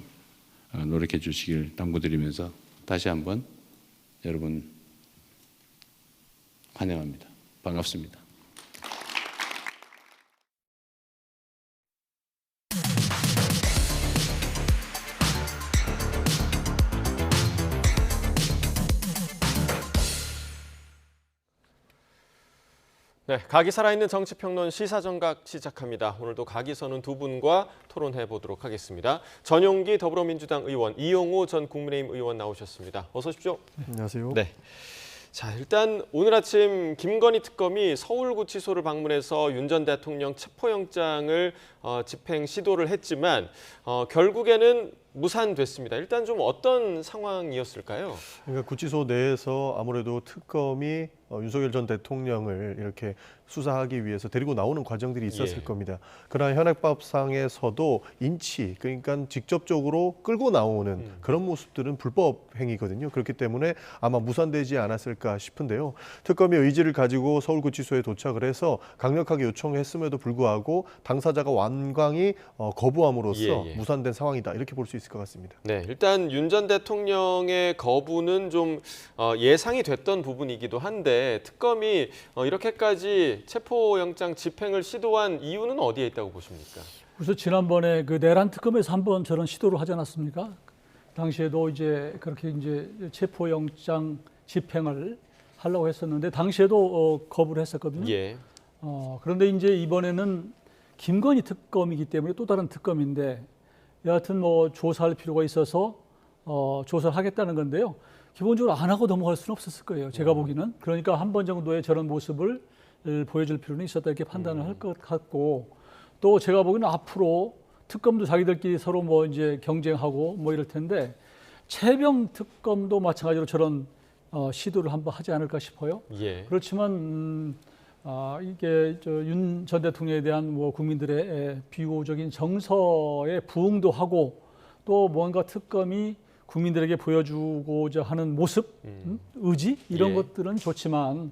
노력해 주시길 당부드리면서 다시 한번 여러분 환영합니다. 반갑습니다. 네, 각이 살아있는 정치평론 시사정각 시작합니다. 오늘도 각이 서는 두 분과 토론해 보도록 하겠습니다. 전용기 더불어민주당 의원, 이용호 전 국민의힘 의원 나오셨습니다. 어서 오십시오. 안녕하세요. 네. 자, 일단 오늘 아침 김건희 특검이 서울구치소를 방문해서 윤 전 대통령 체포영장을 집행 시도를 했지만 결국에는 무산됐습니다. 일단 좀 어떤 상황이었을까요? 그러니까 구치소 내에서 아무래도 특검이 윤석열 전 대통령을 이렇게 수사하기 위해서 데리고 나오는 과정들이 있었을 겁니다. 그러나 현행법상에서도 인치, 그러니까 직접적으로 끌고 나오는 그런 모습들은 불법 행위거든요. 그렇기 때문에 아마 무산되지 않았을까 싶은데요. 특검이 의지를 가지고 서울구치소에 도착을 해서 강력하게 요청했음에도 불구하고 당사자가 완강히 거부함으로써 무산된 상황이다. 이렇게 볼 수 있을 것 같습니다. 네, 일단 윤 전 대통령의 거부는 좀 예상이 됐던 부분이기도 한데 특검이 이렇게까지 체포영장 집행을 시도한 이유는 어디에 있다고 보십니까? 그래서 지난번에 그 내란 특검에서 한번 저런 시도를 하지 않았습니까? 당시에도 이제 그렇게 이제 체포영장 집행을 하려고 했었는데 당시에도 거부를 했었거든요. 그런데 이제 이번에는 김건희 특검이기 때문에 또 다른 특검인데 여하튼 뭐 조사할 필요가 있어서 조사를 하겠다는 건데요. 기본적으로 안 하고 넘어갈 수는 없었을 거예요. 제가 보기에는. 그러니까 한 번 정도의 저런 모습을 보여줄 필요는 있었다 이렇게 판단을 할 것 같고 또 제가 보기에는 앞으로 특검도 자기들끼리 서로 뭐 이제 경쟁하고 뭐 이럴 텐데 최병 특검도 마찬가지로 저런 시도를 한번 하지 않을까 싶어요. 그렇지만 이게 윤 전 대통령에 대한 뭐 국민들의 비호적인 정서에 부응도 하고 또 뭔가 특검이 국민들에게 보여주고자 하는 모습, 의지 이런 것들은 좋지만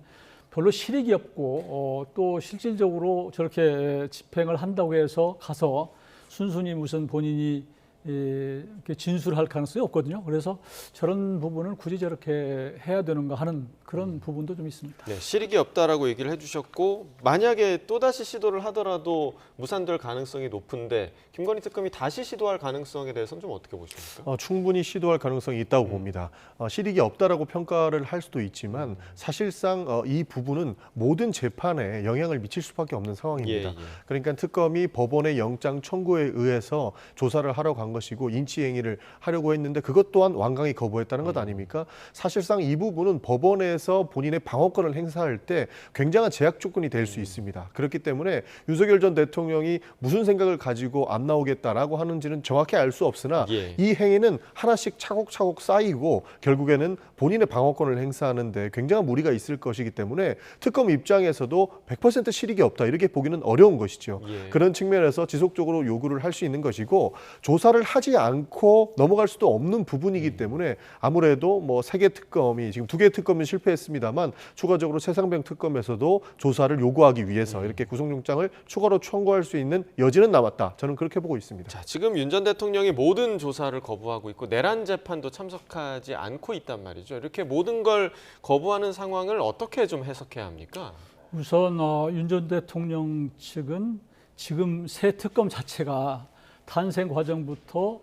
별로 실익이 없고 또 실질적으로 저렇게 집행을 한다고 해서 가서 순순히 무슨 본인이 이렇게 진술할 가능성이 없거든요. 그래서 저런 부분은 굳이 저렇게 해야 되는가 하는 그런 부분도 좀 있습니다. 네, 실익이 없다라고 얘기를 해주셨고 만약에 또다시 시도를 하더라도 무산될 가능성이 높은데 김건희 특검이 다시 시도할 가능성에 대해서는 좀 어떻게 보십니까? 충분히 시도할 가능성이 있다고 봅니다. 실익이 없다라고 평가를 할 수도 있지만 사실상 이 부분은 모든 재판에 영향을 미칠 수밖에 없는 상황입니다. 그러니까 특검이 법원의 영장 청구에 의해서 조사를 하러 간 것이고 인치 행위를 하려고 했는데 그것 또한 완강히 거부했다는 것 아닙니까? 사실상 이 부분은 법원에서 본인의 방어권을 행사할 때 굉장한 제약 조건이 될 수 있습니다. 그렇기 때문에 윤석열 전 대통령이 무슨 생각을 가지고 안 나오겠다라고 하는지는 정확히 알 수 없으나 이 행위는 하나씩 차곡차곡 쌓이고 결국에는 본인의 방어권을 행사하는데 굉장한 무리가 있을 것이기 때문에 특검 입장에서도 100% 실익이 없다 이렇게 보기는 어려운 것이죠. 그런 측면에서 지속적으로 요구를 할 수 있는 것이고 조사를 하지 않고 넘어갈 수도 없는 부분이기 때문에 아무래도 뭐 3개 특검이 지금 2개 특검은 실패했습니다만 추가적으로 최상병 특검에서도 조사를 요구하기 위해서 이렇게 구속영장을 추가로 청구할 수 있는 여지는 남았다. 저는 그렇게 보고 있습니다. 자, 지금 윤 전 대통령이 모든 조사를 거부하고 있고 내란 재판도 참석하지 않고 있단 말이죠. 이렇게 모든 걸 거부하는 상황을 어떻게 좀 해석해야 합니까? 우선 윤 전 대통령 측은 지금 새 특검 자체가 탄생 과정부터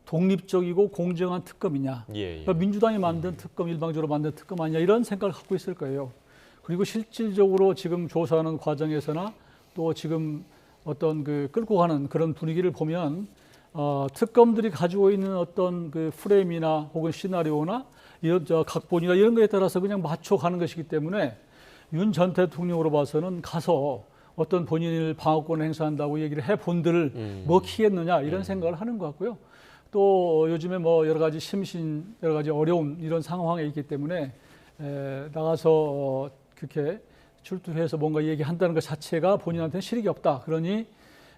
독립적이고 공정한 특검이냐, 그러니까 민주당이 만든 특검, 일방적으로 만든 특검 아니냐 이런 생각을 갖고 있을 거예요. 그리고 실질적으로 지금 조사하는 과정에서나 또 지금 어떤 그 끌고 가는 그런 분위기를 보면 특검들이 가지고 있는 어떤 그 프레임이나 혹은 시나리오나 이런 각본이나 이런 거에 따라서 그냥 맞춰가는 것이기 때문에 윤 전 대통령으로 봐서는 가서 어떤 본인을 방어권을 행사한다고 얘기를 해본들 먹히겠느냐 이런 생각을 하는 것 같고요. 또 요즘에 뭐 여러 가지 여러 가지 어려운 이런 상황에 있기 때문에 나가서 그렇게 출두해서 뭔가 얘기한다는 것 자체가 본인한테는 실익이 없다. 그러니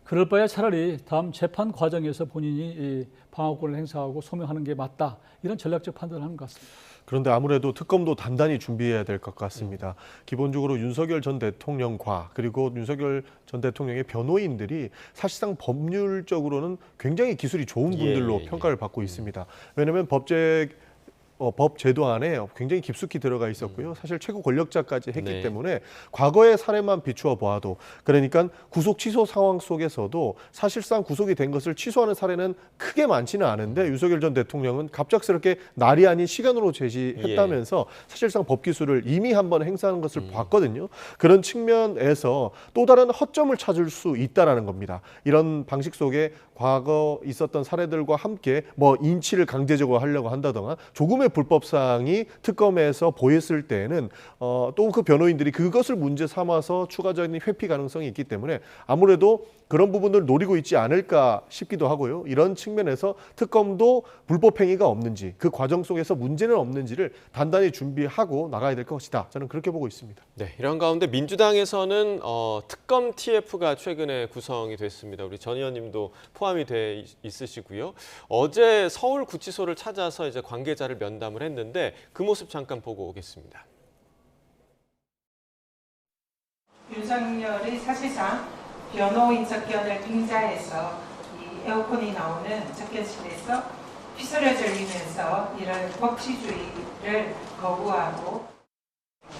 그럴 바에 차라리 다음 재판 과정에서 본인이 방어권을 행사하고 소명하는 게 맞다. 이런 전략적 판단을 하는 것 같습니다. 그런데 아무래도 특검도 단단히 준비해야 될 것 같습니다. 기본적으로 윤석열 전 대통령과 그리고 윤석열 전 대통령의 변호인들이 사실상 법률적으로는 굉장히 기술이 좋은 분들로 평가를 받고 있습니다. 왜냐하면 법 제도 안에 굉장히 깊숙이 들어가 있었고요. 사실 최고 권력자까지 했기 때문에 과거의 사례만 비추어 보아도 그러니까 구속 취소 상황 속에서도 사실상 구속이 된 것을 취소하는 사례는 크게 많지는 않은데 윤석열 전 대통령은 갑작스럽게 날이 아닌 시간으로 제시했다면서 사실상 법 기술을 이미 한번 행사하는 것을 봤거든요. 그런 측면에서 또 다른 허점을 찾을 수 있다라는 겁니다. 이런 방식 속에 과거 있었던 사례들과 함께 뭐 인치를 강제적으로 하려고 한다던가 조금의 불법사항이 특검에서 보였을 때에는 또 그 변호인들이 그것을 문제 삼아서 추가적인 회피 가능성이 있기 때문에 아무래도 그런 부분을 노리고 있지 않을까 싶기도 하고요. 이런 측면에서 특검도 불법 행위가 없는지 그 과정 속에서 문제는 없는지를 단단히 준비하고 나가야 될 것이다. 저는 그렇게 보고 있습니다. 네, 이런 가운데 민주당에서는 특검 TF가 최근에 구성이 됐습니다. 우리 전 의원님도 포함이 돼 있으시고요. 어제 서울구치소를 찾아서 이제 관계자를 면담을 했는데 그 모습 잠깐 보고 오겠습니다. 윤석열이 사실상 변호인 접견을 빙자해서 이 에어컨이 나오는 접견실에서 휘슬을 들리면서 이런 법치주의를 거부하고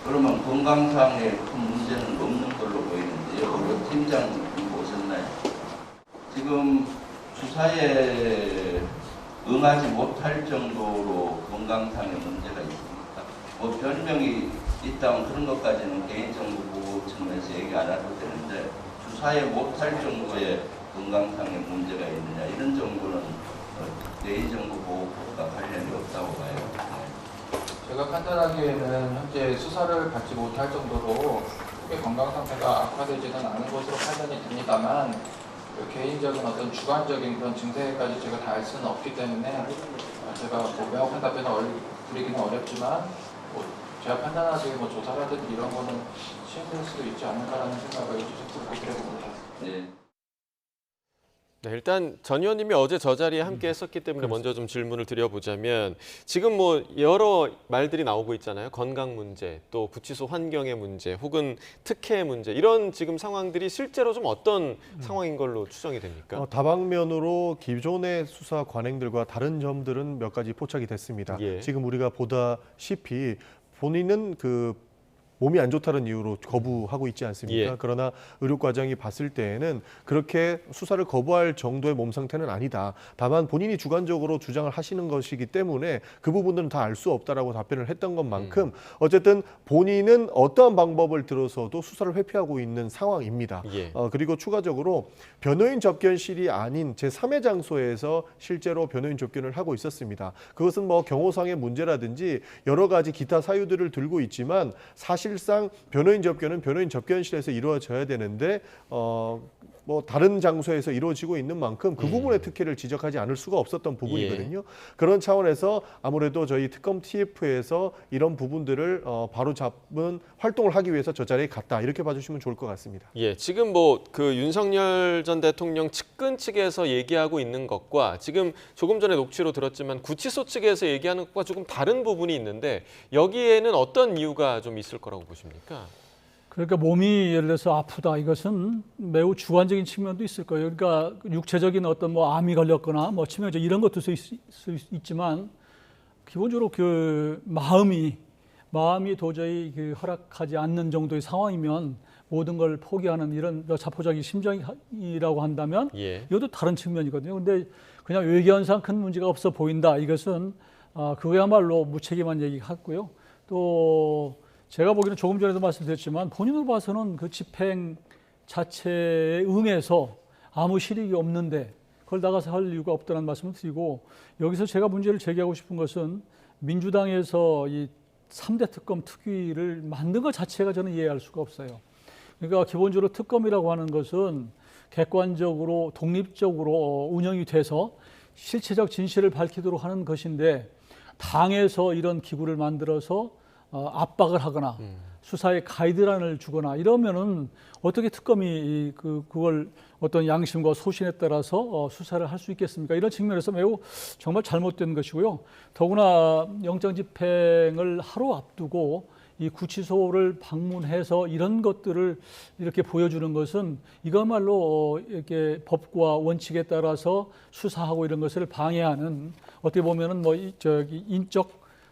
그러면 건강상의 큰 문제는 없는 걸로 보이는데요. 우리 팀장님 보셨나요? 지금 수사에 응하지 못할 정도로 건강상의 문제가 있습니까? 뭐 변명이 있다면 그런 것까지는 개인정보 보호 측면에서 얘기 안 해도 되는데 수사에 못할 정도의 건강상의 문제가 있느냐 이런 정도는 개인정보 보호법과 관련이 없다고 봐요. 네. 제가 판단하기에는 현재 수사를 받지 못할 정도로 크게 건강 상태가 악화되지는 않은 것으로 판단이 됩니다만 그 개인적인 어떤 주관적인 그런 증세까지 제가 다 알 수는 없기 때문에 제가 뭐 명확한 답변을 드리기는 어렵지만 뭐 제가 판단하기에 뭐 조사라든지 이런 거는 시행될 수도 있지 않을까라는 생각을 그렇게 해봅니다. 네. 네, 일단 전 의원님이 어제 저 자리에 함께 했었기 때문에 먼저 좀 질문을 드려보자면 지금 뭐 여러 말들이 나오고 있잖아요. 건강 문제, 또 구치소 환경의 문제, 혹은 특혜의 문제 이런 지금 상황들이 실제로 좀 어떤 상황인 걸로 추정이 됩니까? 다방면으로 기존의 수사 관행들과 다른 점들은 몇 가지 포착이 됐습니다. 예. 지금 우리가 보다시피 본인은 몸이 안 좋다는 이유로 거부하고 있지 않습니까? 예. 그러나 의료 과정이 봤을 때에는 그렇게 수사를 거부할 정도의 몸 상태는 아니다. 다만 본인이 주관적으로 주장을 하시는 것이기 때문에 그 부분들은 다 알 수 없다라고 답변을 했던 것만큼 어쨌든 본인은 어떠한 방법을 들어서도 수사를 회피하고 있는 상황입니다. 예. 그리고 추가적으로 변호인 접견실이 아닌 제3의 장소에서 실제로 변호인 접견을 하고 있었습니다. 그것은 뭐 경호상의 문제라든지 여러 가지 기타 사유들을 들고 있지만 사실상 변호인 접견은 변호인 접견실에서 이루어져야 되는데 뭐 다른 장소에서 이루어지고 있는 만큼 그 부분의 특혜를 지적하지 않을 수가 없었던 부분이거든요. 그런 차원에서 아무래도 저희 특검 TF에서 이런 부분들을 바로 잡은 활동을 하기 위해서 저 자리에 갔다 이렇게 봐주시면 좋을 것 같습니다. 예, 지금 뭐 그 윤석열 전 대통령 측근 측에서 얘기하고 있는 것과 지금 조금 전에 녹취로 들었지만 구치소 측에서 얘기하는 것과 조금 다른 부분이 있는데 여기에는 어떤 이유가 좀 있을 거라고 보십니까? 그러니까 몸이 예를 들어서 아프다 이것은 매우 주관적인 측면도 있을 거예요. 그러니까 육체적인 어떤 뭐 암이 걸렸거나 뭐 치명적 이런 것도 있지만 기본적으로 그 마음이 도저히 그 허락하지 않는 정도의 상황이면 모든 걸 포기하는 이런 자포자기 심정이라고 한다면 이것도 다른 측면이거든요. 근데 그냥 외견상 큰 문제가 없어 보인다. 이것은 그거야말로 무책임한 얘기 같고요. 또 제가 보기에는 조금 전에도 말씀드렸지만 본인으로 봐서는 그 집행 자체에 응해서 아무 실익이 없는데 그걸 나가서 할 이유가 없다는 말씀을 드리고 여기서 제가 문제를 제기하고 싶은 것은 민주당에서 이 3대 특검 특위를 만든 것 자체가 저는 이해할 수가 없어요. 그러니까 기본적으로 특검이라고 하는 것은 객관적으로 독립적으로 운영이 돼서 실체적 진실을 밝히도록 하는 것인데 당에서 이런 기구를 만들어서 압박을 하거나 수사에 가이드라인을 주거나 이러면은 어떻게 특검이 그걸 어떤 양심과 소신에 따라서 수사를 할 수 있겠습니까? 이런 측면에서 매우 정말 잘못된 것이고요. 더구나 영장 집행을 하루 앞두고 이 구치소를 방문해서 이런 것들을 이렇게 보여주는 것은 이거말로 이렇게 법과 원칙에 따라서 수사하고 이런 것을 방해하는 어떻게 보면은 뭐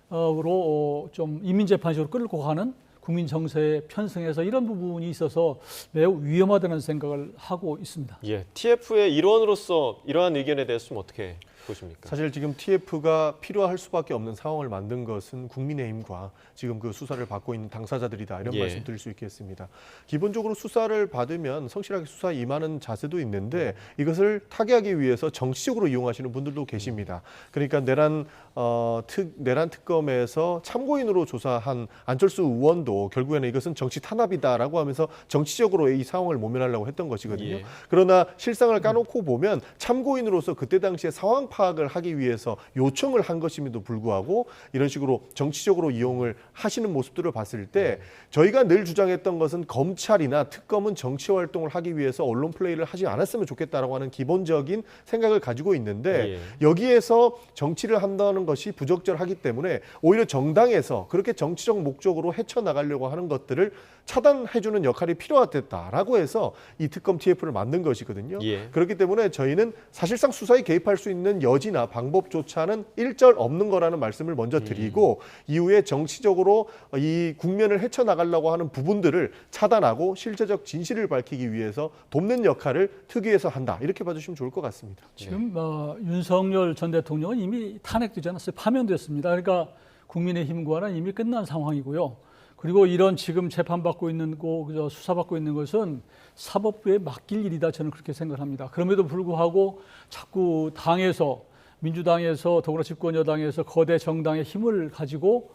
인적으로 좀 인민재판식으로 끌고 가는 국민 정서에 편승해서 이런 부분이 있어서 매우 위험하다는 생각을 하고 있습니다. 예, TF의 일원으로서 이러한 의견에 대해서 좀 어떻게 보십니까? 사실 지금 TF가 필요할 수밖에 없는 상황을 만든 것은 국민의힘과 지금 그 수사를 받고 있는 당사자들이다 이런 말씀 드릴 수 있겠습니다. 기본적으로 수사를 받으면 성실하게 수사 임하는 자세도 있는데 이것을 타개하기 위해서 정치적으로 이용하시는 분들도 계십니다. 그러니까 내란 특검에서 참고인으로 조사한 안철수 의원도 결국에는 이것은 정치 탄압이다라고 하면서 정치적으로 이 상황을 모면하려고 했던 것이거든요. 그러나 실상을 까놓고 보면 참고인으로서 그때 당시에 상황 파악을 하기 위해서 요청을 한 것임에도 불구하고 이런 식으로 정치적으로 이용을 하시는 모습들을 봤을 때 저희가 늘 주장했던 것은 검찰이나 특검은 정치 활동을 하기 위해서 언론 플레이를 하지 않았으면 좋겠다라고 하는 기본적인 생각을 가지고 있는데 여기에서 정치를 한다는 것이 부적절하기 때문에 오히려 정당에서 그렇게 정치적 목적으로 헤쳐나가려고 하는 것들을 차단해주는 역할이 필요하다라고 해서 이 특검 TF를 만든 것이거든요. 그렇기 때문에 저희는 사실상 수사에 개입할 수 있는 여지나 방법조차는 일절 없는 거라는 말씀을 먼저 드리고 이후에 정치적으로 이 국면을 헤쳐나가려고 하는 부분들을 차단하고 실제적 진실을 밝히기 위해서 돕는 역할을 특위에서 한다. 이렇게 봐주시면 좋을 것 같습니다. 지금 윤석열 전 대통령은 이미 탄핵되지 않았어요. 파면됐습니다. 그러니까 국민의힘과는 이미 끝난 상황이고요. 그리고 이런 지금 재판받고 있는 거, 수사받고 있는 것은 사법부에 맡길 일이다 저는 그렇게 생각합니다. 그럼에도 불구하고 자꾸 당에서 민주당에서 더불어 집권여당에서 거대 정당의 힘을 가지고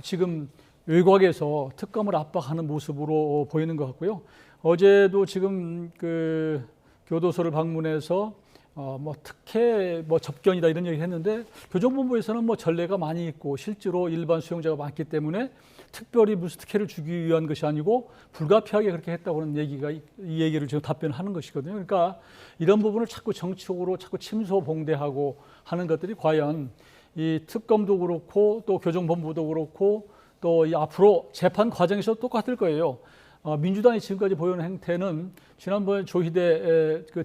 지금 외곽에서 특검을 압박하는 모습으로 보이는 것 같고요. 어제도 지금 그 교도소를 방문해서 특혜 접견이다 이런 얘기를 했는데 교정본부에서는 전례가 많이 있고 실제로 일반 수용자가 많기 때문에 특별히 무슨 특혜를 주기 위한 것이 아니고 불가피하게 그렇게 했다고 하는 이 얘기를 지금 답변하는 것이거든요. 그러니까 이런 부분을 자꾸 정치적으로 자꾸 침소봉대하고 하는 것들이 과연 이 특검도 그렇고 또 교정본부도 그렇고 또 이 앞으로 재판 과정에서 똑같을 거예요. 민주당이 지금까지 보여온 행태는 지난번에 조희대 그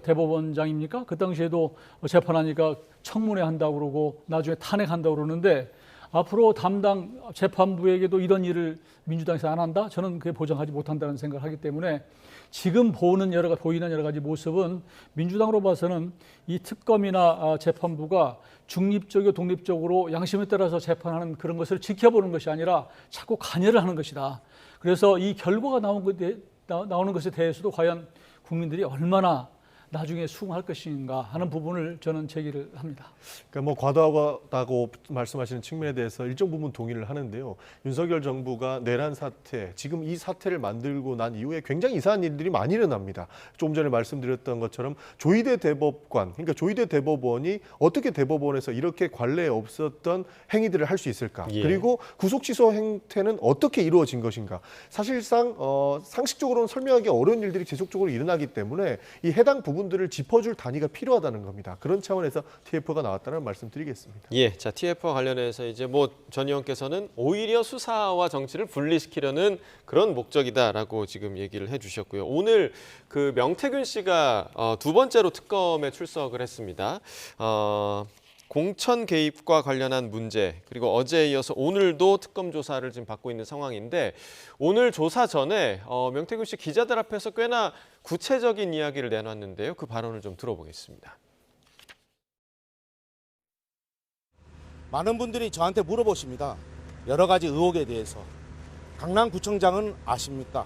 대법원장입니까? 그 당시에도 재판하니까 청문회 한다고 그러고 나중에 탄핵한다고 그러는데 앞으로 담당 재판부에게도 이런 일을 민주당에서 안 한다? 저는 그게 보장하지 못한다는 생각을 하기 때문에 지금 보이는 여러 가지 모습은 민주당으로 봐서는 이 특검이나 재판부가 중립적이고 독립적으로 양심에 따라서 재판하는 그런 것을 지켜보는 것이 아니라 자꾸 관여를 하는 것이다. 그래서 이 결과가 나오는 것에 대해서도 과연 국민들이 얼마나 나중에 수긍할 것인가 하는 부분을 저는 제기를 합니다. 그러니까 과도하다고 말씀하시는 측면에 대해서 일정 부분 동의를 하는데요. 윤석열 정부가 내란 사태, 지금 이 사태를 만들고 난 이후에 굉장히 이상한 일들이 많이 일어납니다. 조금 전에 말씀드렸던 것처럼 조희대 대법관, 그러니까 조희대 대법원이 어떻게 대법원에서 이렇게 관례에 없었던 행위들을 할 수 있을까? 그리고 구속 취소 행태는 어떻게 이루어진 것인가? 사실상 상식적으로는 설명하기 어려운 일들이 지속적으로 일어나기 때문에 이 해당 부분들을 짚어줄 단위가 필요하다는 겁니다. 그런 차원에서 TF가 나왔다는 말씀드리겠습니다. 자 TF와 관련해서 이제 전 의원께서는 오히려 수사와 정치를 분리시키려는 그런 목적이다라고 지금 얘기를 해주셨고요. 오늘 그 명태균 씨가 두 번째로 특검에 출석을 했습니다. 공천 개입과 관련한 문제 그리고 어제에 이어서 오늘도 특검 조사를 지금 받고 있는 상황인데 오늘 조사 전에 명태균 씨 기자들 앞에서 꽤나 구체적인 이야기를 내놨는데요. 그 발언을 좀 들어보겠습니다. 많은 분들이 저한테 물어보십니다. 여러 가지 의혹에 대해서. 강남구청장은 아십니까?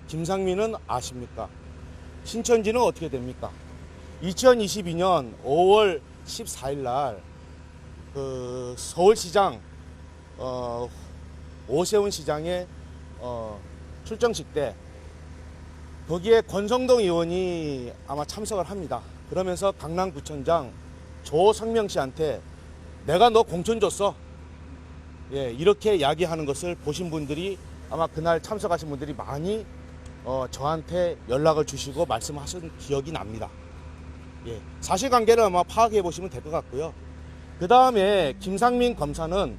김상민은 아십니까? 신천지는 어떻게 됩니까? 2022년 5월 14일 날 그 서울시장 오세훈 시장의 출정식 때 거기에 권성동 의원이 아마 참석을 합니다. 그러면서 강남구청장 조성명 씨한테 내가 너 공천 줬어. 이렇게 이야기하는 것을 보신 분들이 아마 그날 참석하신 분들이 많이 저한테 연락을 주시고 말씀하신 기억이 납니다. 사실관계를 아마 파악해 보시면 될 것 같고요. 그 다음에 김상민 검사는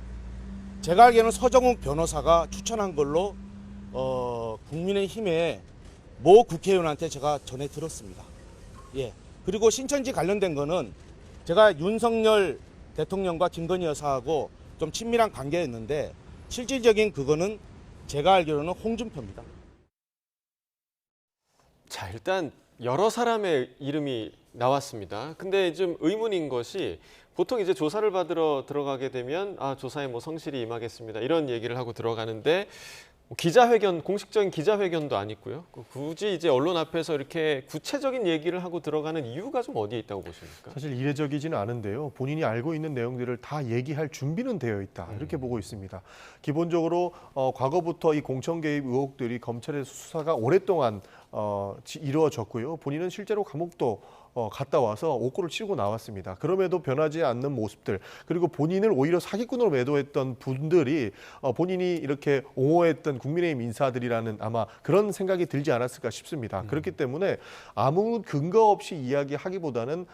제가 알기에는 서정욱 변호사가 추천한 걸로 국민의힘의 모 국회의원한테 제가 전해 들었습니다. 그리고 신천지 관련된 거는 제가 윤석열 대통령과 김건희 여사하고 좀 친밀한 관계였는데 실질적인 그거는 제가 알기로는 홍준표입니다. 자, 일단 여러 사람의 이름이 나왔습니다. 근데 좀 의문인 것이 보통 이제 조사를 받으러 들어가게 되면 조사에 뭐 성실히 임하겠습니다. 이런 얘기를 하고 들어가는데 기자회견, 공식적인 기자회견도 아니고요. 굳이 이제 언론 앞에서 이렇게 구체적인 얘기를 하고 들어가는 이유가 좀 어디에 있다고 보십니까? 사실 이례적이지는 않은데요. 본인이 알고 있는 내용들을 다 얘기할 준비는 되어 있다. 이렇게 보고 있습니다. 기본적으로 과거부터 이 공천 개입 의혹들이 검찰의 수사가 오랫동안 이루어졌고요. 본인은 실제로 감옥도 갔다 와서 옥고를 치르고 나왔습니다. 그럼에도 변하지 않는 모습들, 그리고 본인을 오히려 사기꾼으로 매도했던 분들이 본인이 이렇게 옹호했던 국민의힘 인사들이라는 아마 그런 생각이 들지 않았을까 싶습니다. 그렇기 때문에 아무 근거 없이 이야기하기보다는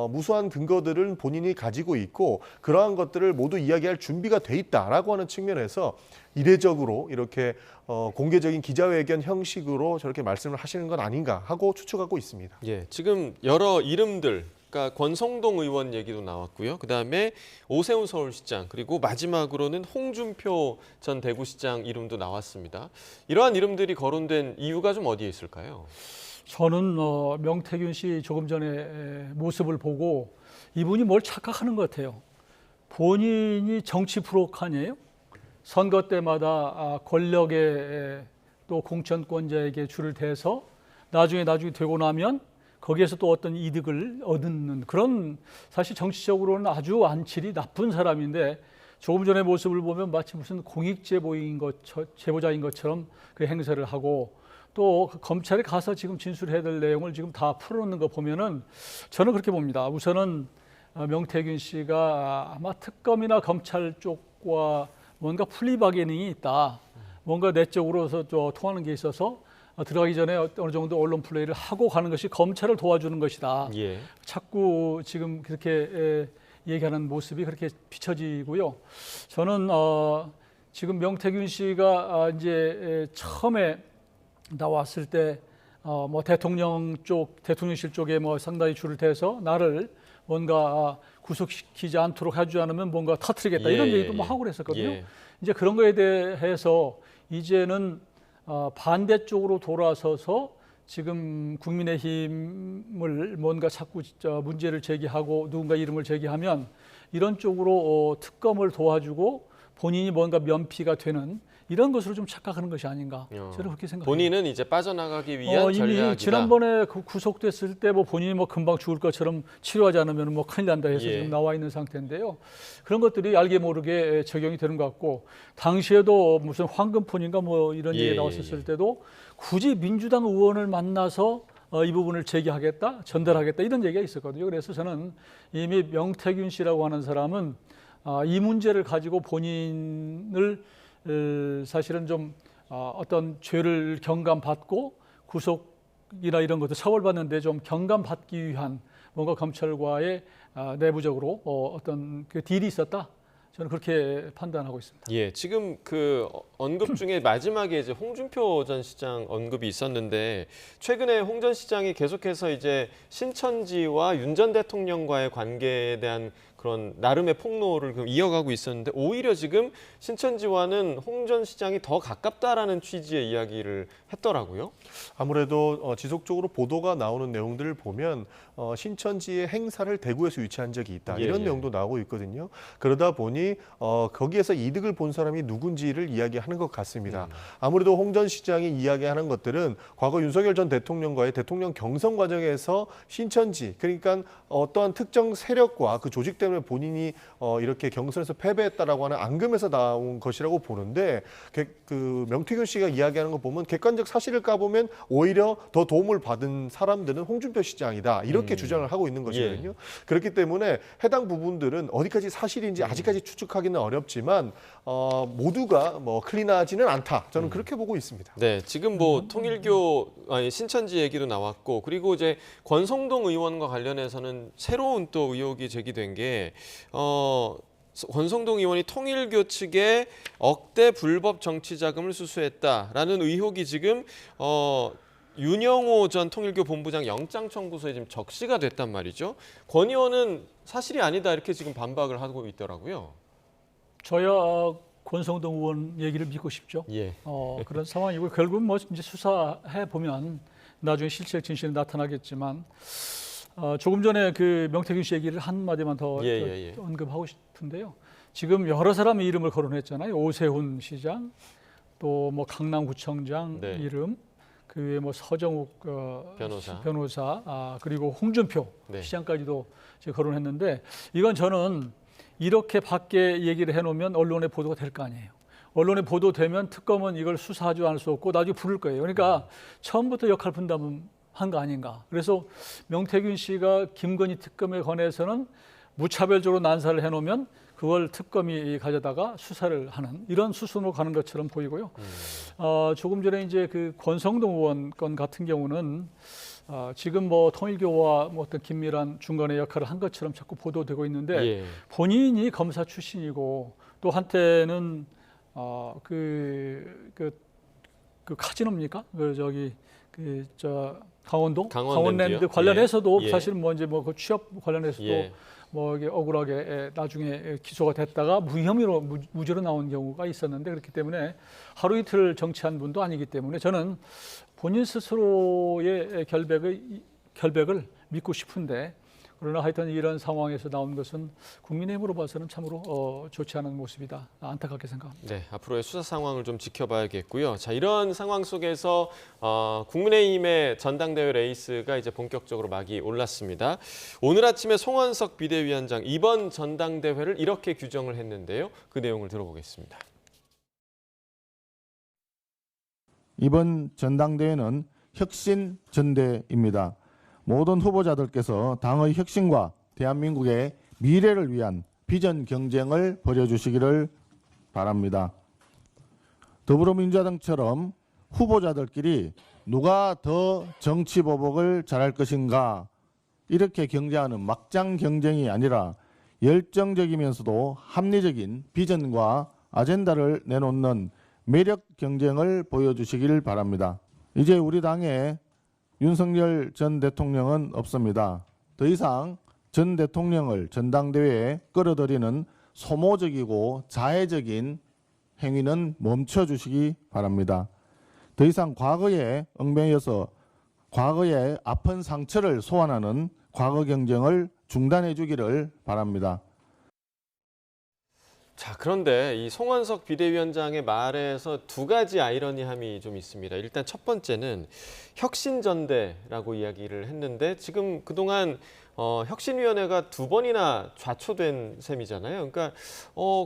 무수한 근거들을 본인이 가지고 있고 그러한 것들을 모두 이야기할 준비가 돼 있다라고 하는 측면에서 이례적으로 이렇게 공개적인 기자회견 형식으로 저렇게 말씀을 하시는 건 아닌가 하고 추측하고 있습니다. 예, 지금 여러 이름들, 그러니까 권성동 의원 얘기도 나왔고요. 그다음에 오세훈 서울시장, 그리고 마지막으로는 홍준표 전 대구시장 이름도 나왔습니다. 이러한 이름들이 거론된 이유가 좀 어디에 있을까요? 저는 명태균 씨 조금 전에 모습을 보고 이분이 뭘 착각하는 것 같아요. 본인이 정치 프로카니에요? 선거 때마다 권력의 또 공천권자에게 줄을 대서 나중에 되고 나면 거기에서 또 어떤 이득을 얻는 그런, 사실 정치적으로는 아주 안칠이 나쁜 사람인데 조금 전에 모습을 보면 마치 무슨 공익제보자인 것처럼 그 행세를 하고 또 검찰에 가서 지금 진술해야 될 내용을 지금 다 풀어놓는 거 보면은 저는 그렇게 봅니다. 우선은 명태균 씨가 아마 특검이나 검찰 쪽과 뭔가 플리바게닝이 있다. 뭔가 내적으로서 통하는 게 있어서 들어가기 전에 어느 정도 언론 플레이를 하고 가는 것이 검찰을 도와주는 것이다. 예. 자꾸 지금 그렇게 얘기하는 모습이 그렇게 비춰지고요. 저는 지금 명태균 씨가 이제 처음에 나왔을 때 뭐 대통령실 쪽에 뭐 상당히 줄을 대서 나를 뭔가 구속시키지 않도록 하지 않으면 뭔가 터뜨리겠다 이런 얘기도 뭐 하고 그랬었거든요. 이제 그런 거에 대해서 이제는 반대쪽으로 돌아서서 지금 국민의힘을 뭔가 자꾸 문제를 제기하고 누군가 이름을 제기하면 이런 쪽으로 특검을 도와주고 본인이 뭔가 면피가 되는 이런 것으로 좀 착각하는 것이 아닌가 저는 그렇게 생각합니다. 본인은 이제 빠져나가기 위한 전략이다. 이미 지난번에 구속됐을 때 뭐 본인이 뭐 금방 죽을 것처럼 치료하지 않으면 뭐 큰일 난다 해서 지금 나와 있는 상태인데요. 그런 것들이 알게 모르게 적용이 되는 것 같고 당시에도 무슨 황금폰인가 뭐 이런 얘기 나왔었을 때도 굳이 민주당 의원을 만나서 이 부분을 제기하겠다, 전달하겠다 이런 얘기가 있었거든요. 그래서 저는 이미 명태균 씨라고 하는 사람은 이 문제를 가지고 본인을 사실은 좀 어떤 죄를 경감받고 구속이나 이런 것도 처벌받는데 좀 경감받기 위한 뭔가 검찰과의 내부적으로 어떤 그 딜이 있었다. 저는 그렇게 판단하고 있습니다. 예, 지금 그 언급 중에 마지막에 이제 홍준표 전 시장 언급이 있었는데 최근에 홍 전 시장이 계속해서 이제 신천지와 윤 전 대통령과의 관계에 대한 그런 나름의 폭로를 이어가고 있었는데 오히려 지금 신천지와는 홍 전 시장이 더 가깝다라는 취지의 이야기를 했더라고요. 아무래도 지속적으로 보도가 나오는 내용들을 보면 신천지의 행사를 대구에서 유치한 적이 있다. 이런 내용도 나오고 있거든요. 그러다 보니 거기에서 이득을 본 사람이 누군지를 이야기하는 것 같습니다. 아무래도 홍 전 시장이 이야기하는 것들은 과거 윤석열 전 대통령과의 대통령 경선 과정에서 신천지, 그러니까 어떠한 특정 세력과 그 조직 때문에 본인이 이렇게 경선에서 패배했다라고 하는 앙금에서 나온 것이라고 보는데 그 명태균 씨가 이야기하는 거 보면 객관적 사실을 까보면 오히려 더 도움을 받은 사람들은 홍준표 시장이다. 이렇게 주장을 하고 있는 것이거든요. 그렇기 때문에 해당 부분들은 어디까지 사실인지 아직까지 추측하기는 어렵지만 모두가 뭐 클린하지는 않다. 저는 그렇게 보고 있습니다. 네, 지금 뭐 신천지 얘기도 나왔고 그리고 이제 권성동 의원과 관련해서는 새로운 또 의혹이 제기된 게 권성동 의원이 통일교 측에 억대 불법 정치 자금을 수수했다라는 의혹이 지금 윤영호 전 통일교 본부장 영장 청구서에 지금 적시가 됐단 말이죠. 권 의원은 사실이 아니다 이렇게 지금 반박을 하고 있더라고요. 저야 권성동 의원 얘기를 믿고 싶죠. 그런 상황이고 결국 뭐 이제 수사해 보면 나중에 실체 진실이 나타나겠지만 조금 전에 그 명태균 씨 얘기를 한마디만 더 언급하고 싶은데요. 지금 여러 사람의 이름을 거론했잖아요. 오세훈 시장, 또 뭐 강남구청장 이름, 그 외에 뭐 서정욱 변호사, 그리고 홍준표 시장까지도 제가 거론했는데 이건 저는 이렇게 밖에 얘기를 해놓으면 언론에 보도가 될 거 아니에요. 언론에 보도되면 특검은 이걸 수사하지 않을 수 없고 나중에 부를 거예요. 그러니까 처음부터 역할 분담한 거 아닌가. 그래서 명태균 씨가 김건희 특검에 관해서는 무차별적으로 난사를 해놓으면 그걸 특검이 가져다가 수사를 하는 이런 수순으로 가는 것처럼 보이고요. 조금 전에 이제 그 권성동 의원 건 같은 경우는 지금 뭐 통일교와 뭐 어떤 긴밀한 중간의 역할을 한 것처럼 자꾸 보도되고 있는데 본인이 검사 출신이고 또 한때는 그 카지노입니까? 강원랜드 관련해서도 사실 뭐 이제 뭐 그 취업 관련해서도 뭐 이게 억울하게 나중에 기소가 됐다가 무혐의로 무죄로 나온 경우가 있었는데 그렇기 때문에 하루 이틀 정치한 분도 아니기 때문에 저는 본인 스스로의 결백을 믿고 싶은데 그러나 하여튼 이런 상황에서 나온 것은 국민의힘으로 봐서는 참으로 좋지 않은 모습이다. 안타깝게 생각합니다. 네, 앞으로의 수사 상황을 좀 지켜봐야겠고요. 자, 이런 상황 속에서 국민의힘의 전당대회 레이스가 이제 본격적으로 막이 올랐습니다. 오늘 아침에 송원석 비대위원장 이번 전당대회를 이렇게 규정을 했는데요. 그 내용을 들어보겠습니다. 이번 전당대회는 혁신 전대입니다. 모든 후보자들께서 당의 혁신과 대한민국의 미래를 위한 비전 경쟁을 벌여주시기를 바랍니다. 더불어민주당처럼 후보자들끼리 누가 더 정치보복을 잘할 것인가 이렇게 경쟁하는 막장 경쟁이 아니라 열정적이면서도 합리적인 비전과 아젠다를 내놓는 매력 경쟁을 보여주시길 바랍니다. 이제 우리 당에 윤석열 전 대통령은 없습니다. 더 이상 전 대통령을 전당대회에 끌어들이는 소모적이고 자해적인 행위는 멈춰주시기 바랍니다. 더 이상 과거에 얽매여서 과거의 아픈 상처를 소환하는 과거 경쟁을 중단해 주기를 바랍니다. 자, 그런데 이 송원석 비대위원장의 말에서 두 가지 아이러니함이 좀 있습니다. 일단 첫 번째는 혁신전대라고 이야기를 했는데 지금 그동안 혁신위원회가 두 번이나 좌초된 셈이잖아요. 그러니까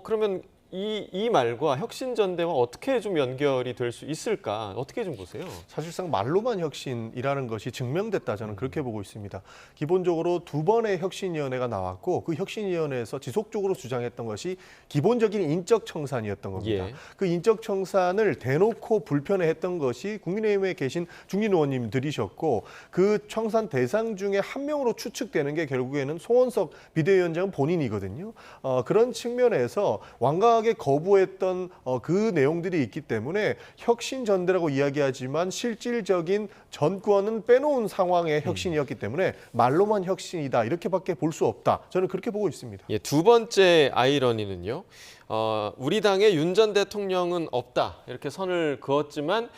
그러면 이 말과 혁신전대와 어떻게 좀 연결이 될 수 있을까? 어떻게 좀 보세요? 사실상 말로만 혁신이라는 것이 증명됐다 저는 그렇게 보고 있습니다. 기본적으로 두 번의 혁신위원회가 나왔고 그 혁신위원회에서 지속적으로 주장했던 것이 기본적인 인적 청산이었던 겁니다. 그 인적 청산을 대놓고 불편해했던 것이 국민의힘에 계신 중진 의원님들이셨고 그 청산 대상 중에 한 명으로 추측되는 게 결국에는 송원석 비대위원장 본인이거든요. 그런 측면에서 완강하게 거부했던 그 내용들이 있기 때문에 혁신전대라고 이야기하지만 실질적인 전권은 빼놓은 상황의 혁신이었기 때문에 말로만 혁신이다 이렇게밖에 볼 수 없다. 저는 그렇게 보고 있습니다. 두 번째 아이러니는요. 우리 당에 윤 전 대통령은 없다 이렇게 선을 그었지만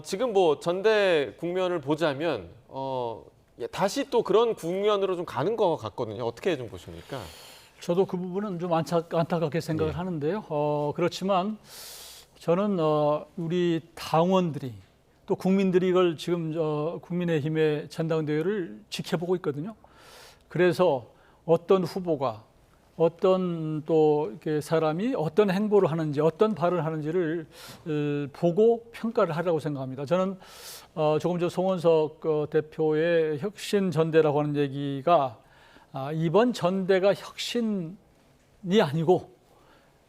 지금 뭐 전대 국면을 보자면 다시 또 그런 국면으로 좀 가는 것 같거든요. 어떻게 좀 보십니까? 저도 그 부분은 좀 안타깝게 생각을 하는데요. 그렇지만 저는 우리 당원들이 또 국민들이 이걸 지금 국민의힘의 전당대회를 지켜보고 있거든요. 그래서 어떤 후보가 어떤 또 이렇게 사람이 어떤 행보를 하는지 어떤 발언을 하는지를 보고 평가를 하라고 생각합니다. 저는 조금 전 송원석 대표의 혁신전대라고 하는 얘기가 이번 전대가 혁신이 아니고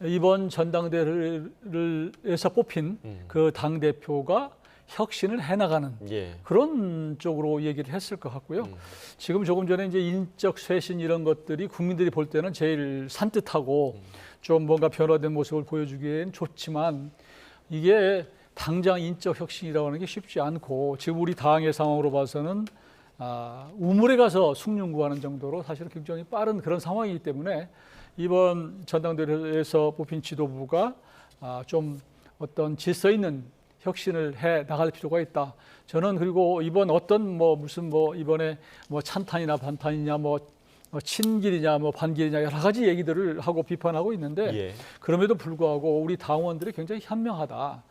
이번 전당대회에서 뽑힌 그 당대표가 혁신을 해나가는 그런 쪽으로 얘기를 했을 것 같고요. 지금 조금 전에 이제 인적 쇄신 이런 것들이 국민들이 볼 때는 제일 산뜻하고 좀 뭔가 변화된 모습을 보여주기엔 좋지만 이게 당장 인적 혁신이라고 하는 게 쉽지 않고 지금 우리 당의 상황으로 봐서는 우물에 가서 숭늉 구하는 정도로 사실은 굉장히 빠른 그런 상황이기 때문에 이번 전당대회에서 뽑힌 지도부가 좀 어떤 질서 있는 혁신을 해 나갈 필요가 있다. 저는 그리고 이번 어떤 이번에 찬탄이나 반탄이냐 친길이냐 반길이냐 여러 가지 얘기들을 하고 비판하고 있는데 그럼에도 불구하고 우리 당원들이 굉장히 현명하다.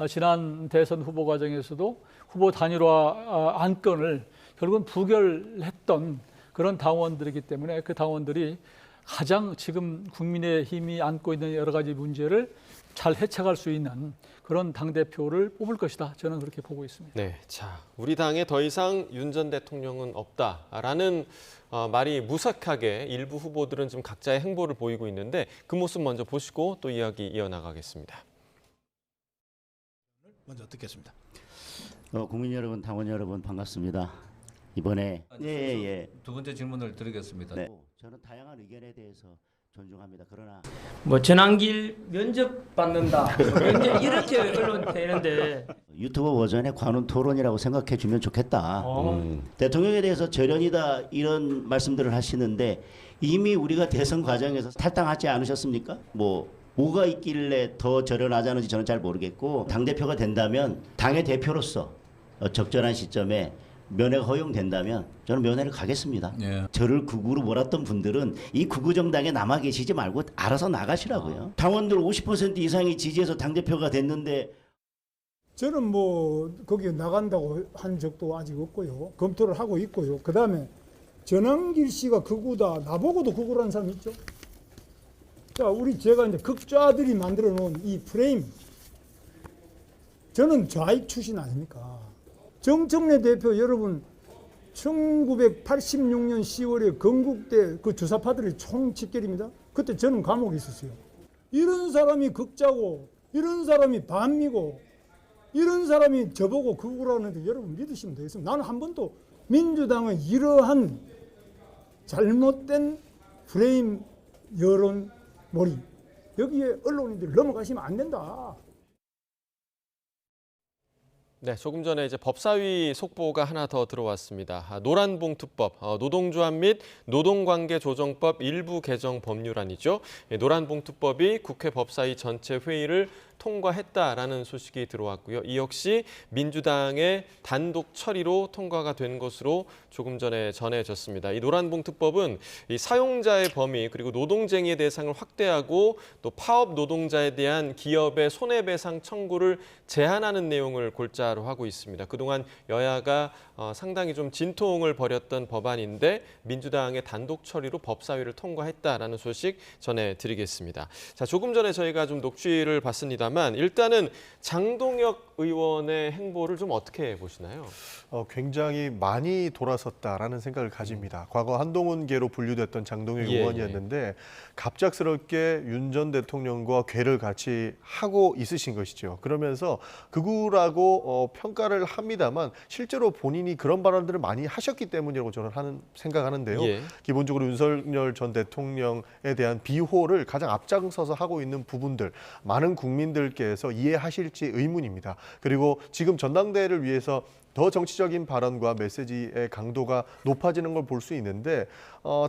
지난 대선 후보 과정에서도 후보 단일화 안건을 결국은 부결했던 그런 당원들이기 때문에 그 당원들이 가장 지금 국민의힘이 안고 있는 여러 가지 문제를 잘 해책할 수 있는 그런 당대표를 뽑을 것이다. 저는 그렇게 보고 있습니다. 네, 자, 우리 당에 더 이상 윤 전 대통령은 없다라는 말이 무색하게 일부 후보들은 좀 각자의 행보를 보이고 있는데 그 모습 먼저 보시고 또 이야기 이어나가겠습니다. 먼저 듣겠습니다. 국민 여러분, 당원 여러분 반갑습니다. 이번에 두 번째 질문을 드리겠습니다. 네. 저는 다양한 의견에 대해서 존중합니다. 그러나 전환길 면접 받는다 이렇게 언론 되는데 유튜브 버전의 관훈 토론이라고 생각해 주면 좋겠다. 대통령에 대해서 절연이다 이런 말씀들을 하시는데 이미 우리가 대선 과정에서 탈당하지 않으셨습니까? 뭐가 있길래 더 절연하자는지 저는 잘 모르겠고 당대표가 된다면 당의 대표로서 적절한 시점에 면회가 허용된다면 저는 면회를 가겠습니다. 저를 극우로 몰았던 분들은 이 극우 정당에 남아 계시지 말고 알아서 나가시라고요. 당원들 50% 이상이 지지해서 당대표가 됐는데 저는 거기에 나간다고 한 적도 아직 없고요. 검토를 하고 있고요. 그다음에 전환길 씨가 극우다. 나보고도 극우라는 사람 있죠. 자, 제가 이제 극좌들이 만들어 놓은 이 프레임. 저는 좌익 출신 아닙니까? 정청래 대표 여러분 1986년 10월에 건국대 그 주사파들이 총집결입니다. 그때 저는 감옥에 있었어요. 이런 사람이 극자고 이런 사람이 반미고 이런 사람이 저보고 극우라는데 여러분 믿으시면 되겠습니다. 나는 한 번도 민주당의 이러한 잘못된 프레임 여론 몰이 여기에 언론인들이 넘어가시면 안 된다. 네, 조금 전에 이제 법사위 속보가 하나 더 들어왔습니다. 노란봉투법, 노동조합 및 노동관계조정법 일부 개정 법률안이죠. 노란봉투법이 국회 법사위 전체 회의를 통과했다라는 소식이 들어왔고요. 이 역시 민주당의 단독 처리로 통과가 된 것으로 조금 전에 전해졌습니다. 이 노란봉투법은 이 사용자의 범위 그리고 노동쟁의의 대상을 확대하고 또 파업 노동자에 대한 기업의 손해배상 청구를 제한하는 내용을 골자로 하고 있습니다. 그동안 여야가 상당히 좀 진통을 벌였던 법안인데 민주당의 단독 처리로 법사위를 통과했다라는 소식 전해드리겠습니다. 자, 조금 전에 저희가 좀 녹취를 봤습니다만 일단은 장동혁 의원의 행보를 좀 어떻게 보시나요? 굉장히 많이 돌아섰다라는 생각을 가집니다. 과거 한동훈계로 분류됐던 장동혁 의원이었는데 갑작스럽게 윤 전 대통령과 궤를 같이 하고 있으신 것이죠. 그러면서 극우라고 평가를 합니다만 실제로 본인이 그런 발언들을 많이 하셨기 때문이라고 저는 생각하는데요. 기본적으로 윤석열 전 대통령에 대한 비호를 가장 앞장서서 하고 있는 부분들 많은 국민들께서 이해하실지 의문입니다. 그리고 지금 전당대회를 위해서 더 정치적인 발언과 메시지의 강도가 높아지는 걸 볼 수 있는데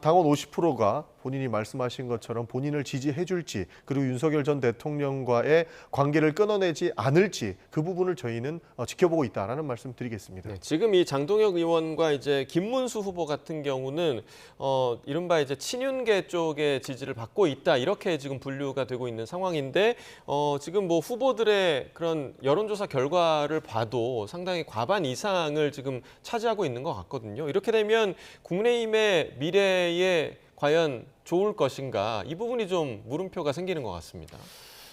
당원 50%가 본인이 말씀하신 것처럼 본인을 지지해 줄지 그리고 윤석열 전 대통령과의 관계를 끊어내지 않을지 그 부분을 저희는 지켜보고 있다라는 말씀 드리겠습니다. 네, 지금 이 장동혁 의원과 이제 김문수 후보 같은 경우는 이른바 이제 친윤계 쪽의 지지를 받고 있다 이렇게 지금 분류가 되고 있는 상황인데 지금 후보들의 그런 여론조사 결과를 봐도 상당히 과반 이상을 지금 차지하고 있는 것 같거든요. 이렇게 되면 국민의힘의 미래에 과연 좋을 것인가 이 부분이 좀 물음표가 생기는 것 같습니다.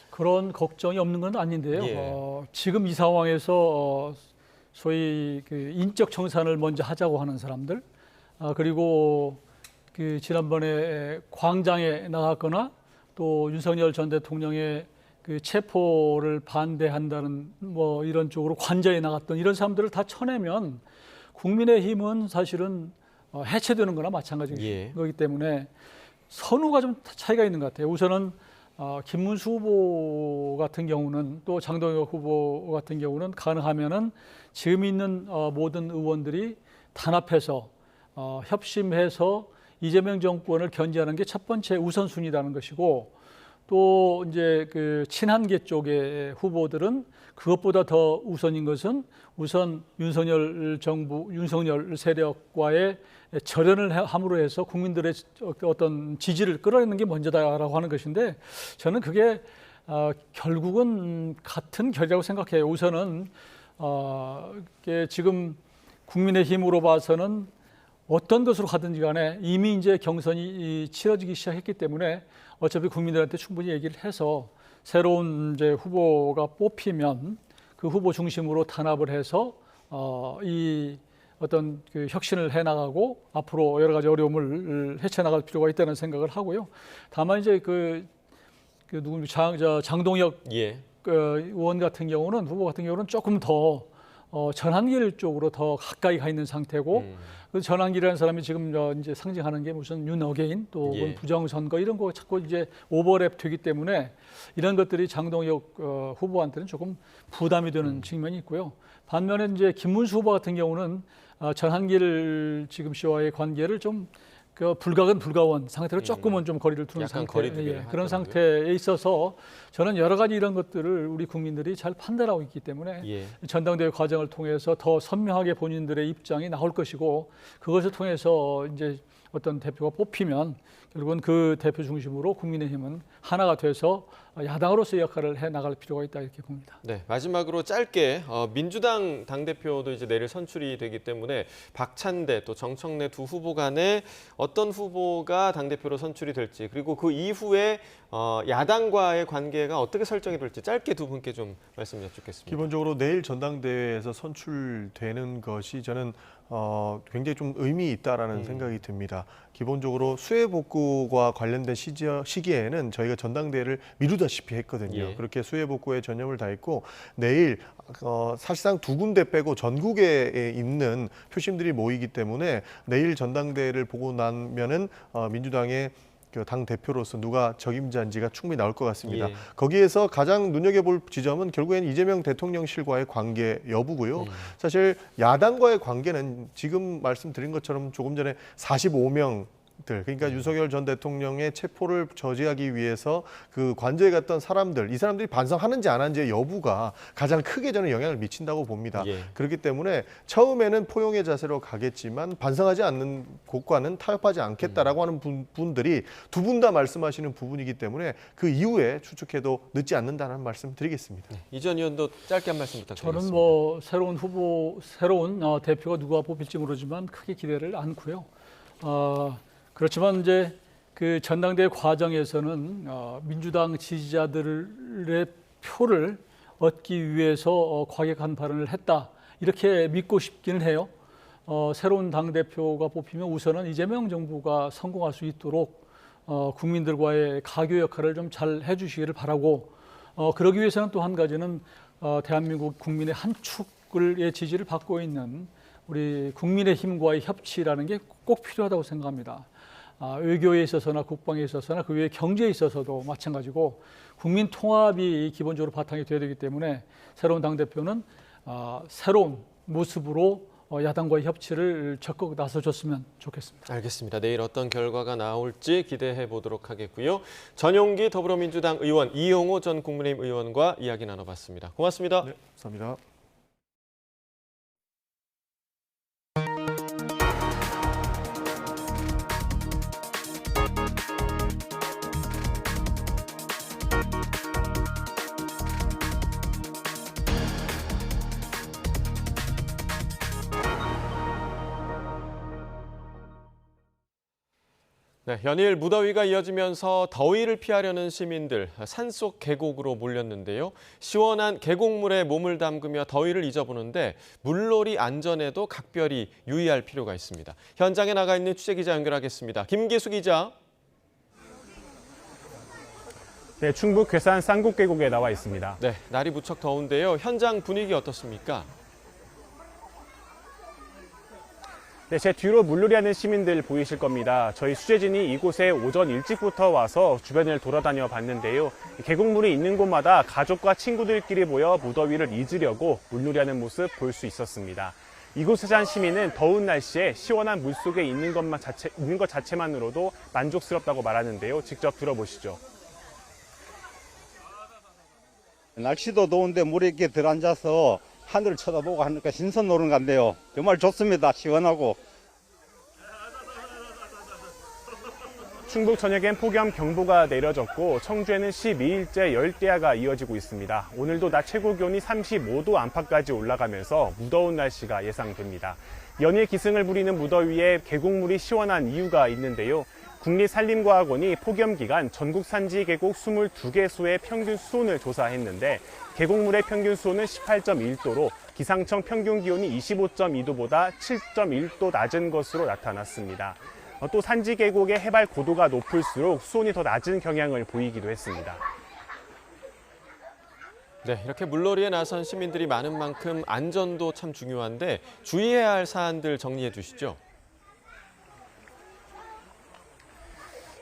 그런 걱정이 없는 건 아닌데요. 지금 이 상황에서 소위 그 인적 청산을 먼저 하자고 하는 사람들 그리고 그 지난번에 광장에 나갔거나 또 윤석열 전 대통령의 그 체포를 반대한다는 이런 쪽으로 관저에 나갔던 이런 사람들을 다 쳐내면 국민의힘은 사실은 해체되는 거나 마찬가지인 거기 때문에 선후가 좀 차이가 있는 것 같아요. 우선은 김문수 후보 같은 경우는 또 장동혁 후보 같은 경우는 가능하면은 지금 있는 모든 의원들이 단합해서 협심해서 이재명 정권을 견제하는 게 첫 번째 우선순위라는 것이고 또 이제 그 친한계 쪽의 후보들은 그것보다 더 우선인 것은 우선 윤석열 세력과의 절연을 함으로 해서 국민들의 어떤 지지를 끌어내는 게 먼저다라고 하는 것인데, 저는 그게 결국은 같은 결이라고 생각해요. 우선은 지금 국민의힘으로 봐서는 어떤 것으로 가든지 간에 이미 이제 경선이 치러지기 시작했기 때문에 어차피 국민들한테 충분히 얘기를 해서 새로운 이제 후보가 뽑히면 그 후보 중심으로 탄압을 해서 이 어떤 그 혁신을 해나가고 앞으로 여러 가지 어려움을 헤쳐나갈 필요가 있다는 생각을 하고요. 다만 이제 장동혁 의원 같은 경우는, 후보 같은 경우는 조금 더 전환길 쪽으로 더 가까이 가 있는 상태고, 그 전환길이라는 사람이 지금 이제 상징하는 게 무슨 윤어게인 또 부정선거 이런 거 자꾸 이제 오버랩 되기 때문에 이런 것들이 장동혁 후보한테는 조금 부담이 되는 측면이 있고요. 반면에 이제 김문수 후보 같은 경우는 전환길 지금 씨와의 관계를 좀 불가근 불가원 상태로 조금은 좀 거리를 두는 상태, 그런 상태에 있어서 저는 여러 가지 이런 것들을 우리 국민들이 잘 판단하고 있기 때문에 전당대회 과정을 통해서 더 선명하게 본인들의 입장이 나올 것이고, 그것을 통해서 이제 어떤 대표가 뽑히면 결국은 그 대표 중심으로 국민의힘은 하나가 돼서 야당으로서의 역할을 해 나갈 필요가 있다, 이렇게 봅니다. 네, 마지막으로 짧게 민주당 당대표도 이제 내일 선출이 되기 때문에 박찬대 또 정청래 두 후보 간에 어떤 후보가 당대표로 선출이 될지, 그리고 그 이후에 야당과의 관계가 어떻게 설정이 될지 짧게 두 분께 좀 말씀 여쭙겠습니다. 기본적으로 내일 전당대회에서 선출되는 것이 저는 굉장히 좀 의미 있다라는 생각이 듭니다. 기본적으로 수해복구와 관련된 시기에는 저희가 전당대회를 미루다시피 했거든요. 그렇게 수해복구에 전념을 다했고, 내일 사실상 두 군데 빼고 전국에 있는 표심들이 모이기 때문에 내일 전당대회를 보고 나면은 민주당의 당 대표로서 누가 적임자인지가 충분히 나올 것 같습니다. 거기에서 가장 눈여겨볼 지점은 결국엔 이재명 대통령실과의 관계 여부고요. 사실 야당과의 관계는 지금 말씀드린 것처럼 조금 전에 45명 그러니까 윤석열 전 대통령의 체포를 저지하기 위해서 그 관저에 갔던 사람들, 이 사람들이 반성하는지 안 하는지의 여부가 가장 크게 저는 영향을 미친다고 봅니다. 그렇기 때문에 처음에는 포용의 자세로 가겠지만 반성하지 않는 곳과는 타협하지 않겠다라고 하는 분들이 두 분 다 말씀하시는 부분이기 때문에 그 이후에 추측해도 늦지 않는다는 말씀 드리겠습니다. 이 전 의원도 짧게 한 말씀 부탁드리겠습니다. 저는 뭐 새로운 대표가 누가 뽑힐지 모르지만 크게 기대를 않고요. 그렇지만 이제 그 전당대회 과정에서는 민주당 지지자들의 표를 얻기 위해서 과격한 발언을 했다, 이렇게 믿고 싶기는 해요. 새로운 당대표가 뽑히면 우선은 이재명 정부가 성공할 수 있도록 국민들과의 가교 역할을 좀 잘 해주시기를 바라고, 그러기 위해서는 또 한 가지는 대한민국 국민의 한 축의 지지를 받고 있는 우리 국민의힘과의 협치라는 게 꼭 필요하다고 생각합니다. 외교에 있어서나 국방에 있어서나 그 외에 경제에 있어서도 마찬가지고 국민 통합이 기본적으로 바탕이 되어야 되기 때문에 새로운 당대표는 새로운 모습으로 야당과의 협치를 적극 나서줬으면 좋겠습니다. 알겠습니다. 내일 어떤 결과가 나올지 기대해 보도록 하겠고요. 전용기 더불어민주당 의원, 이용호 전 국민의힘 의원과 이야기 나눠봤습니다. 고맙습니다. 네, 감사합니다. 네, 연일 무더위가 이어지면서 더위를 피하려는 시민들 산속 계곡으로 몰렸는데요. 시원한 계곡물에 몸을 담그며 더위를 잊어보는데 물놀이 안전에도 각별히 유의할 필요가 있습니다. 현장에 나가 있는 취재기자 연결하겠습니다. 김기수 기자. 네, 충북 괴산 쌍곡계곡에 나와 있습니다. 네, 날이 무척 더운데요. 현장 분위기 어떻습니까? 네, 제 뒤로 물놀이하는 시민들 보이실 겁니다. 저희 취재진이 이곳에 오전 일찍부터 와서 주변을 돌아다녀 봤는데요. 계곡물이 있는 곳마다 가족과 친구들끼리 모여 무더위를 잊으려고 물놀이하는 모습 볼 수 있었습니다. 이곳에 산 시민은 더운 날씨에 시원한 물속에 있는 것 자체만으로도 만족스럽다고 말하는데요. 직접 들어보시죠. 날씨도 더운데 물에 이렇게 들어앉아서 하늘을 쳐다보고 하니까 신선 노름 같네요. 정말 좋습니다. 시원하고. 충북 전역엔 폭염 경보가 내려졌고 청주에는 12일째 열대야가 이어지고 있습니다. 오늘도 낮 최고 기온이 35도 안팎까지 올라가면서 무더운 날씨가 예상됩니다. 연일 기승을 부리는 무더위에 계곡물이 시원한 이유가 있는데요. 국립산림과학원이 폭염 기간 전국 산지 계곡 22개소의 평균 수온을 조사했는데 계곡물의 평균 수온은 18.1도로 기상청 평균 기온이 25.2도보다 7.1도 낮은 것으로 나타났습니다. 또 산지 계곡의 해발 고도가 높을수록 수온이 더 낮은 경향을 보이기도 했습니다. 네, 이렇게 물놀이에 나선 시민들이 많은 만큼 안전도 참 중요한데 주의해야 할 사안들 정리해 주시죠.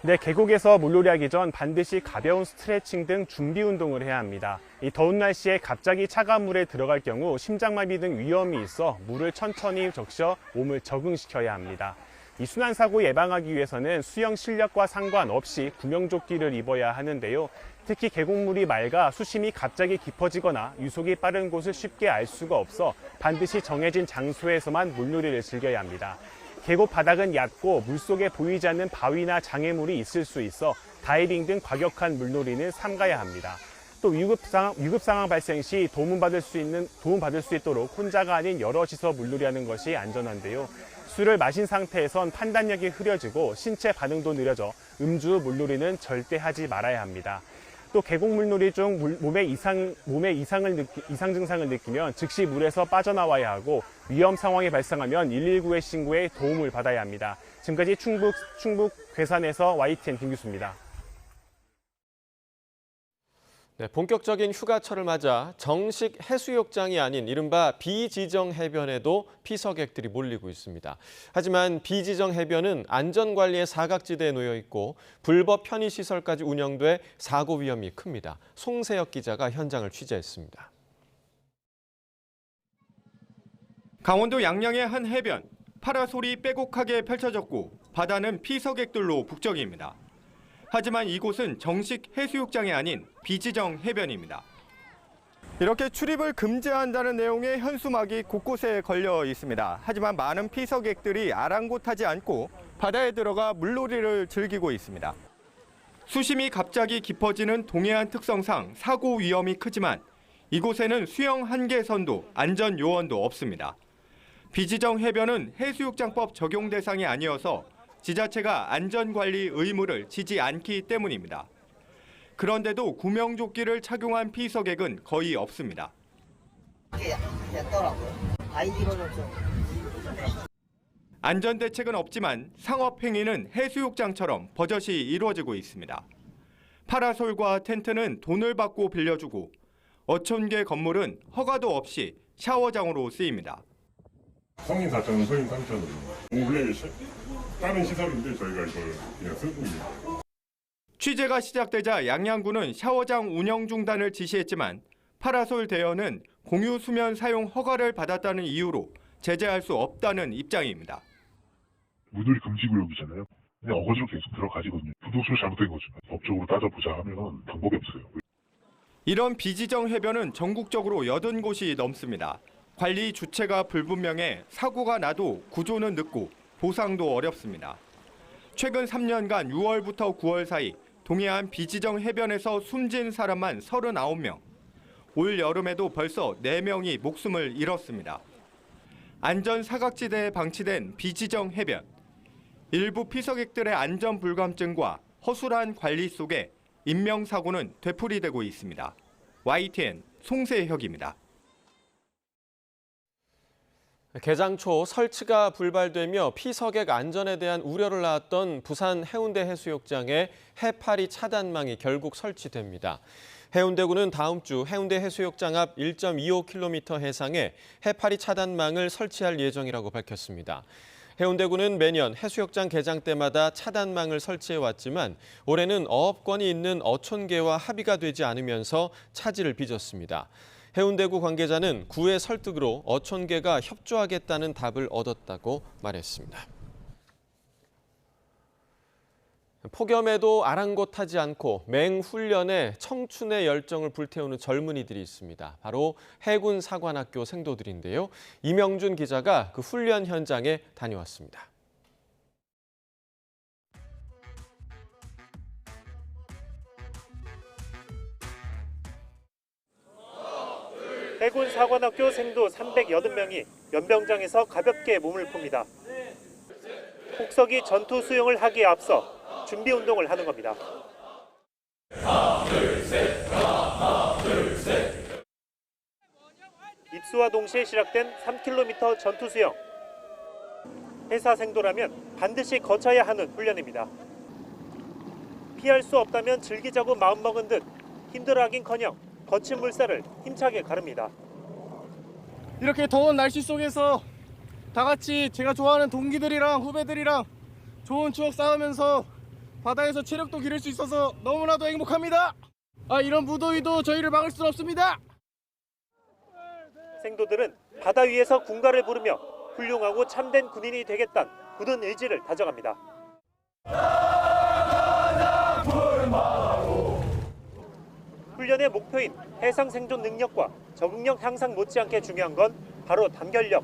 네, 계곡에서 물놀이하기 전 반드시 가벼운 스트레칭 등 준비 운동을 해야 합니다. 이 더운 날씨에 갑자기 차가운 물에 들어갈 경우 심장마비 등 위험이 있어 물을 천천히 적셔 몸을 적응시켜야 합니다. 이 순환사고 예방하기 위해서는 수영 실력과 상관없이 구명조끼를 입어야 하는데요. 특히 계곡물이 맑아 수심이 갑자기 깊어지거나 유속이 빠른 곳을 쉽게 알 수가 없어 반드시 정해진 장소에서만 물놀이를 즐겨야 합니다. 계곡 바닥은 얕고 물속에 보이지 않는 바위나 장애물이 있을 수 있어 다이빙 등 과격한 물놀이는 삼가야 합니다. 또 위급 상황 발생 시 도움받을 수 있도록 혼자가 아닌 여럿이서 물놀이하는 것이 안전한데요. 술을 마신 상태에선 판단력이 흐려지고 신체 반응도 느려져 음주 물놀이는 절대 하지 말아야 합니다. 또 계곡 물놀이 중 몸에 이상 증상을 느끼면 즉시 물에서 빠져나와야 하고 위험 상황이 발생하면 119에 신고해 도움을 받아야 합니다. 지금까지 충북 괴산에서 YTN 김규수입니다. 네, 본격적인 휴가철을 맞아 정식 해수욕장이 아닌 이른바 비지정 해변에도 피서객들이 몰리고 있습니다. 하지만 비지정 해변은 안전관리의 사각지대에 놓여 있고 불법 편의시설까지 운영돼 사고 위험이 큽니다. 송세혁 기자가 현장을 취재했습니다. 강원도 양양의 한 해변, 파라솔이 빼곡하게 펼쳐졌고 바다는 피서객들로 북적입니다. 하지만 이곳은 정식 해수욕장이 아닌 비지정 해변입니다. 이렇게 출입을 금지한다는 내용의 현수막이 곳곳에 걸려 있습니다. 하지만 많은 피서객들이 아랑곳하지 않고 바다에 들어가 물놀이를 즐기고 있습니다. 수심이 갑자기 깊어지는 동해안 특성상 사고 위험이 크지만 이곳에는 수영 한계선도 안전 요원도 없습니다. 비지정 해변은 해수욕장법 적용 대상이 아니어서 지자체가 안전관리 의무를 지지 않기 때문입니다. 그런데도 구명조끼를 착용한 피서객은 거의 없습니다. 안전대책은 없지만 상업행위는 해수욕장처럼 버젓이 이루어지고 있습니다. 파라솔과 텐트는 돈을 받고 빌려주고 어촌계 건물은 허가도 없이 샤워장으로 쓰입니다. 성인 4,000원, 성인 3,000원. 원래 다른 시설인데 저희가 이걸 그냥 쓰고 있습니다. 취재가 시작되자 양양군은 샤워장 운영 중단을 지시했지만 파라솔 대여는 공유 수면 사용 허가를 받았다는 이유로 제재할 수 없다는 입장입니다. 물놀이 금지 구역이잖아요. 그냥 어거지로 계속 들어가지거든요. 부도수로 잘못된 거죠. 법적으로 따져보자 하면 방법이 없어요. 이런 비지정 해변은 전국적으로 80곳이 넘습니다. 관리 주체가 불분명해 사고가 나도 구조는 늦고 보상도 어렵습니다. 최근 3년간 6월부터 9월 사이 동해안 비지정 해변에서 숨진 사람만 39명. 올 여름에도 벌써 4명이 목숨을 잃었습니다. 안전 사각지대에 방치된 비지정 해변. 일부 피서객들의 안전 불감증과 허술한 관리 속에 인명사고는 되풀이되고 있습니다. YTN 송세혁입니다. 개장 초 설치가 불발되며 피서객 안전에 대한 우려를 낳았던 부산 해운대 해수욕장에 해파리 차단망이 결국 설치됩니다. 해운대구는 다음 주 해운대 해수욕장 앞 1.25km 해상에 해파리 차단망을 설치할 예정이라고 밝혔습니다. 해운대구는 매년 해수욕장 개장 때마다 차단망을 설치해왔지만 올해는 어업권이 있는 어촌계와 합의가 되지 않으면서 차질을 빚었습니다. 해운대구 관계자는 구의 설득으로 어촌계가 협조하겠다는 답을 얻었다고 말했습니다. 폭염에도 아랑곳하지 않고 맹훈련에 청춘의 열정을 불태우는 젊은이들이 있습니다. 바로 해군 사관학교 생도들인데요. 이명준 기자가 그 훈련 현장에 다녀왔습니다. 해군 사관학교 생도 380명이 연병장에서 가볍게 몸을 풉니다. 폭석이 전투 수영을 하기에 앞서 준비 운동을 하는 겁니다. 하나, 둘, 셋, 하나, 둘, 셋. 입수와 동시에 시작된 3km 전투 수영. 해사 생도라면 반드시 거쳐야 하는 훈련입니다. 피할 수 없다면 즐기자고 마음먹은 듯 힘들어하긴커녕 거친 물살을 힘차게 가릅니다. 이렇게 더운 날씨 속에서 다 같이 제가 좋아하는 동기들이랑 후배들이랑 좋은 추억 쌓으면서 바다에서 체력도 기를 수 있어서 너무나도 행복합니다. 이런 무더위도 저희를 막을 수는 없습니다. 생도들은 바다 위에서 군가를 부르며 훌륭하고 참된 군인이 되겠다는 굳은 의지를 다져갑니다. 훈련의 목표인 해상 생존 능력과 적응력 향상 못지않게 중요한 건 바로 단결력.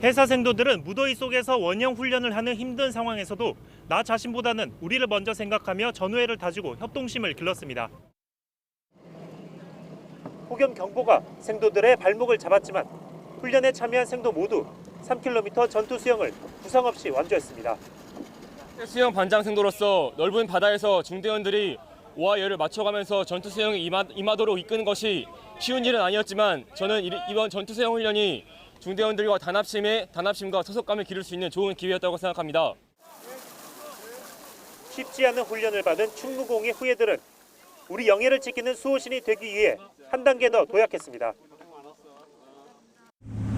해사 생도들은 무더위 속에서 원형 훈련을 하는 힘든 상황에서도 나 자신보다는 우리를 먼저 생각하며 전우애를 다지고 협동심을 길렀습니다. 폭염 경보가 생도들의 발목을 잡았지만 훈련에 참여한 생도 모두 3km 전투 수영을 부상 없이 완주했습니다. 수영 반장 생도로서 넓은 바다에서 중대원들이 오와 열을 맞춰가면서 전투 수영에 임하도록 이끄는 것이 쉬운 일은 아니었지만 저는 이번 전투 수영 훈련이 중대원들과 단합심과 소속감을 기를 수 있는 좋은 기회였다고 생각합니다. 쉽지 않은 훈련을 받은 충무공의 후예들은 우리 영예를 지키는 수호신이 되기 위해 한 단계 더 도약했습니다.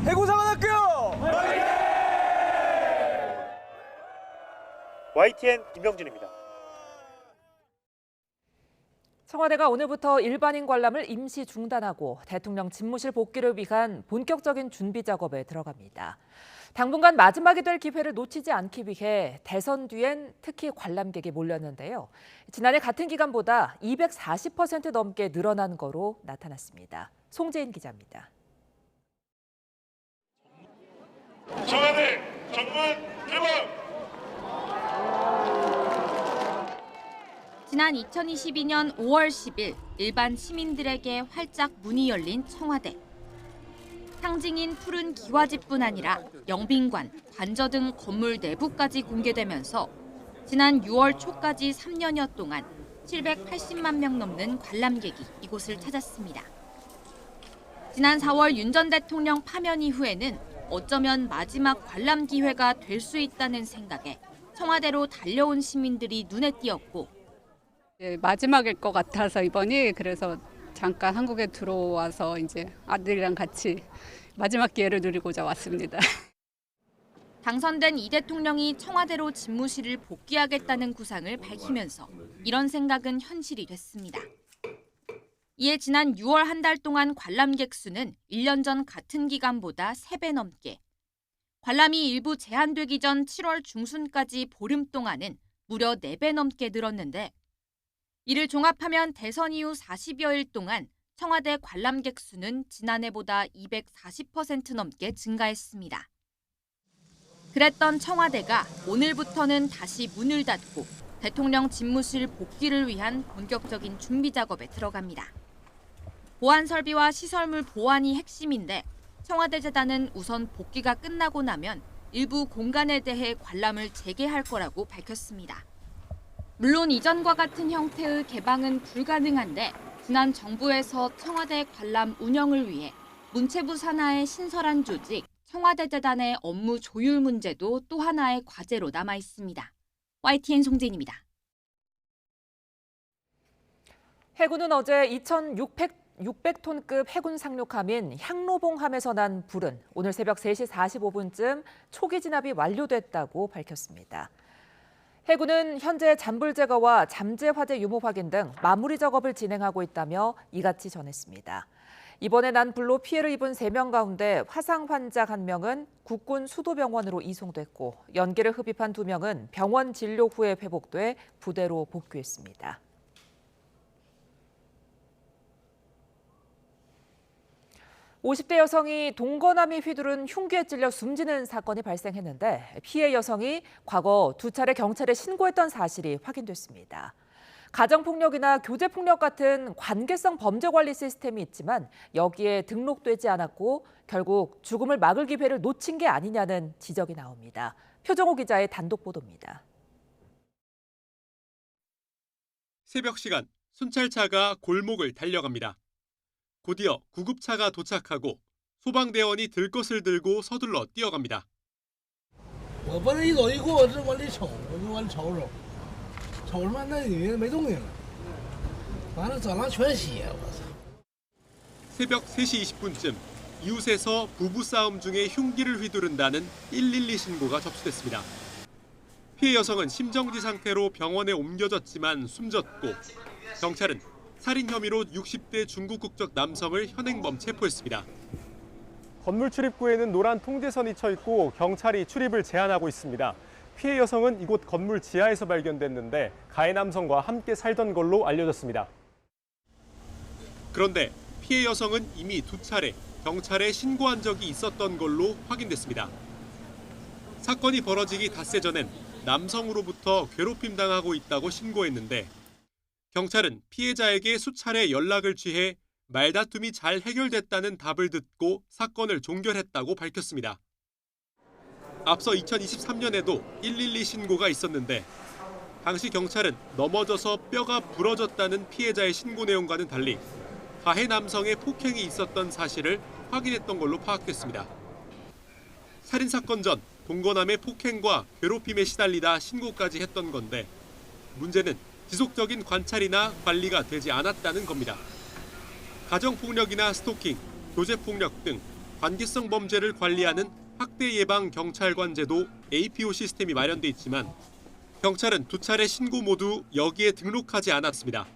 해군사관학교! YTN 김명준입니다. 청와대가 오늘부터 일반인 관람을 임시 중단하고 대통령 집무실 복귀를 위한 본격적인 준비 작업에 들어갑니다. 당분간 마지막이 될 기회를 놓치지 않기 위해 대선 뒤엔 특히 관람객이 몰렸는데요. 지난해 같은 기간보다 240% 넘게 늘어난 거로 나타났습니다. 송재인 기자입니다. 청와대 정문 개방! 지난 2022년 5월 10일 일반 시민들에게 활짝 문이 열린 청와대. 상징인 푸른 기와집뿐 아니라 영빈관, 관저 등 건물 내부까지 공개되면서 지난 6월 초까지 3년여 동안 780만 명 넘는 관람객이 이곳을 찾았습니다. 지난 4월 윤 전 대통령 파면 이후에는 어쩌면 마지막 관람 기회가 될 수 있다는 생각에 청와대로 달려온 시민들이 눈에 띄었고 마지막일 것 같아서 이번이 그래서 잠깐 한국에 들어와서 이제 아들이랑 같이 마지막 기회를 누리고자 왔습니다. 당선된 이 대통령이 청와대로 집무실을 복귀하겠다는 구상을 밝히면서 이런 생각은 현실이 됐습니다. 이에 지난 6월 한 달 동안 관람객 수는 1년 전 같은 기간보다 3배 넘게, 관람이 일부 제한되기 전 7월 중순까지 보름 동안은 무려 4배 넘게 늘었는데 이를 종합하면 대선 이후 40여일 동안 청와대 관람객 수는 지난해보다 240% 넘게 증가했습니다. 그랬던 청와대가 오늘부터는 다시 문을 닫고 대통령 집무실 복귀를 위한 본격적인 준비 작업에 들어갑니다. 보안 설비와 시설물 보안이 핵심인데 청와대 재단은 우선 복귀가 끝나고 나면 일부 공간에 대해 관람을 재개할 거라고 밝혔습니다. 물론 이전과 같은 형태의 개방은 불가능한데 지난 정부에서 청와대 관람 운영을 위해 문체부 산하의 신설한 조직 청와대 재단의 업무 조율 문제도 또 하나의 과제로 남아 있습니다. YTN 송진입니다. 해군은 어제 2,600톤급 해군 상륙함인 향로봉함에서 난 불은 오늘 새벽 3시 45분쯤 초기 진압이 완료됐다고 밝혔습니다. 해군은 현재 잔불 제거와 잠재 화재 유무 확인 등 마무리 작업을 진행하고 있다며 이같이 전했습니다. 이번에 난 불로 피해를 입은 3명 가운데 화상 환자 1명은 국군 수도병원으로 이송됐고 연기를 흡입한 2명은 병원 진료 후에 회복돼 부대로 복귀했습니다. (50대) 여성이 동거남이 휘두른 흉기에 찔려 숨지는 사건이 발생했는데 피해 여성이 과거 2차례 경찰에 신고했던 사실이 확인됐습니다. 가정폭력이나 교제폭력 같은 관계성 범죄 관리 시스템이 있지만 여기에 등록되지 않았고 결국 죽음을 막을 기회를 놓친 게 아니냐는 지적이 나옵니다. 표정호 기자의 단독 보도입니다. 새벽 시간 순찰차가 골목을 달려갑니다. 곧이어 구급차가 도착하고 소방대원이 들 것을 들고 서둘러 뛰어갑니다. 我不是一走一过，我这往里瞅，我就往里瞅瞅，瞅什么？那里面没动静了，完了走廊全血，我操！ 새벽 3시 20분쯤 이웃에서 부부싸움 중에 흉기를 휘두른다는 112 신고가 접수됐습니다. 피해 여성은 심정지 상태로 병원에 옮겨졌지만 숨졌고 경찰은 살인 혐의로 60대 중국 국적 남성을 현행범 체포했습니다. 건물 출입구에는 노란 통제선이 쳐 있고 경찰이 출입을 제한하고 있습니다. 피해 여성은 이곳 건물 지하에서 발견됐는데 가해 남성과 함께 살던 걸로 알려졌습니다. 그런데 피해 여성은 이미 2차례 경찰에 신고한 적이 있었던 걸로 확인됐습니다. 사건이 벌어지기 닷새 전엔 남성으로부터 괴롭힘 당하고 있다고 신고했는데 경찰은 피해자에게 수차례 연락을 취해 말다툼이 잘 해결됐다는 답을 듣고 사건을 종결했다고 밝혔습니다. 앞서 2023년에도 112 신고가 있었는데 당시 경찰은 넘어져서 뼈가 부러졌다는 피해자의 신고 내용과는 달리 가해 남성의 폭행이 있었던 사실을 확인했던 걸로 파악됐습니다. 살인사건 전 동거남의 폭행과 괴롭힘에 시달리다 신고까지 했던 건데 문제는 지속적인 관찰이나 관리가 되지 않았다는 겁니다. 가정폭력이나 스토킹, 교제폭력 등 관계성 범죄를 관리하는 학대 예방 경찰관 제도 APO 시스템이 마련돼 있지만 경찰은 2차례 신고 모두 여기에 등록하지 않았습니다.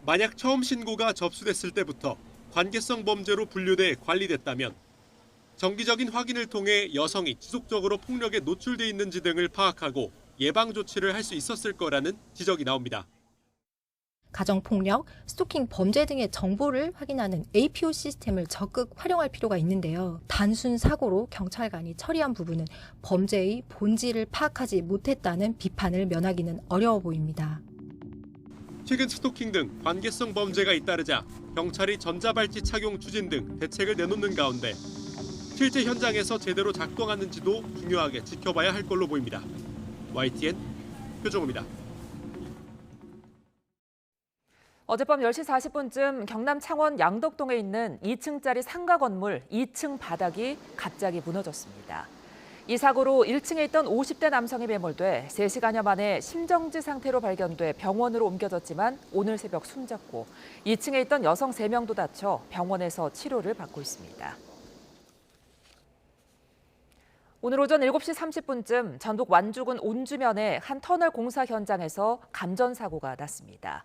만약 처음 신고가 접수됐을 때부터 관계성 범죄로 분류돼 관리됐다면 정기적인 확인을 통해 여성이 지속적으로 폭력에 노출돼 있는지 등을 파악하고 예방 조치를 할 수 있었을 거라는 지적이 나옵니다. 가정폭력, 스토킹 범죄 등의 정보를 확인하는 APO 시스템을 적극 활용할 필요가 있는데요. 단순 사고로 경찰관이 처리한 부분은 범죄의 본질을 파악하지 못했다는 비판을 면하기는 어려워 보입니다. 최근 스토킹 등 관계성 범죄가 잇따르자 경찰이 전자발찌 착용 추진 등 대책을 내놓는 가운데 실제 현장에서 제대로 작동하는지도 중요하게 지켜봐야 할 걸로 보입니다. YTN 표정호입니다. 어젯밤 10시 40분쯤 경남 창원 양덕동에 있는 2층짜리 상가 건물 2층 바닥이 갑자기 무너졌습니다. 이 사고로 1층에 있던 50대 남성이 매몰돼 3시간여 만에 심정지 상태로 발견돼 병원으로 옮겨졌지만 오늘 새벽 숨졌고 2층에 있던 여성 3명도 다쳐 병원에서 치료를 받고 있습니다. 오늘 오전 7시 30분쯤 전북 완주군 온주면의 한 터널 공사 현장에서 감전 사고가 났습니다.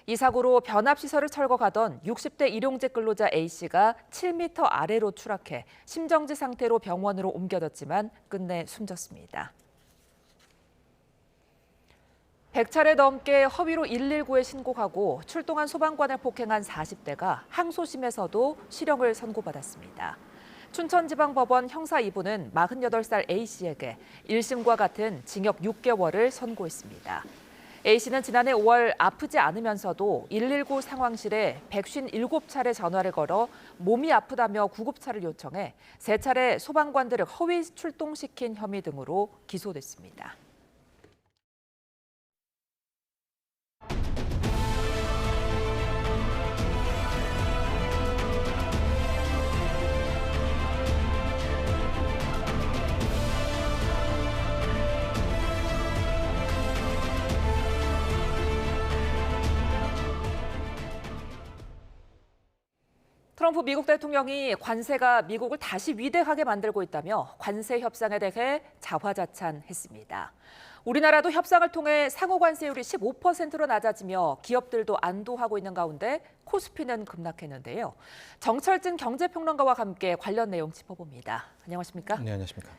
이 사고로 변압시설을 철거 가던 60대 일용직 근로자 A씨가 7m 아래로 추락해 심정지 상태로 병원으로 옮겨졌지만 끝내 숨졌습니다. 100차례 넘게 허위로 119에 신고하고 출동한 소방관을 폭행한 40대가 항소심에서도 실형을 선고받았습니다. 춘천지방법원 형사 2부는 48살 A씨에게 1심과 같은 징역 6개월을 선고했습니다. A씨는 지난해 5월 아프지 않으면서도 119 상황실에 157차례 전화를 걸어 몸이 아프다며 구급차를 요청해 3차례 소방관들을 허위 출동시킨 혐의 등으로 기소됐습니다. 트럼프 미국 대통령이 관세가 미국을 다시 위대하게 만들고 있다며 관세 협상에 대해 자화자찬했습니다. 우리나라도 협상을 통해 상호 관세율이 15%로 낮아지며 기업들도 안도하고 있는 가운데 코스피는 급락했는데요. 정철진 경제평론가와 함께 관련 내용 짚어봅니다. 안녕하십니까? 네, 안녕하십니까?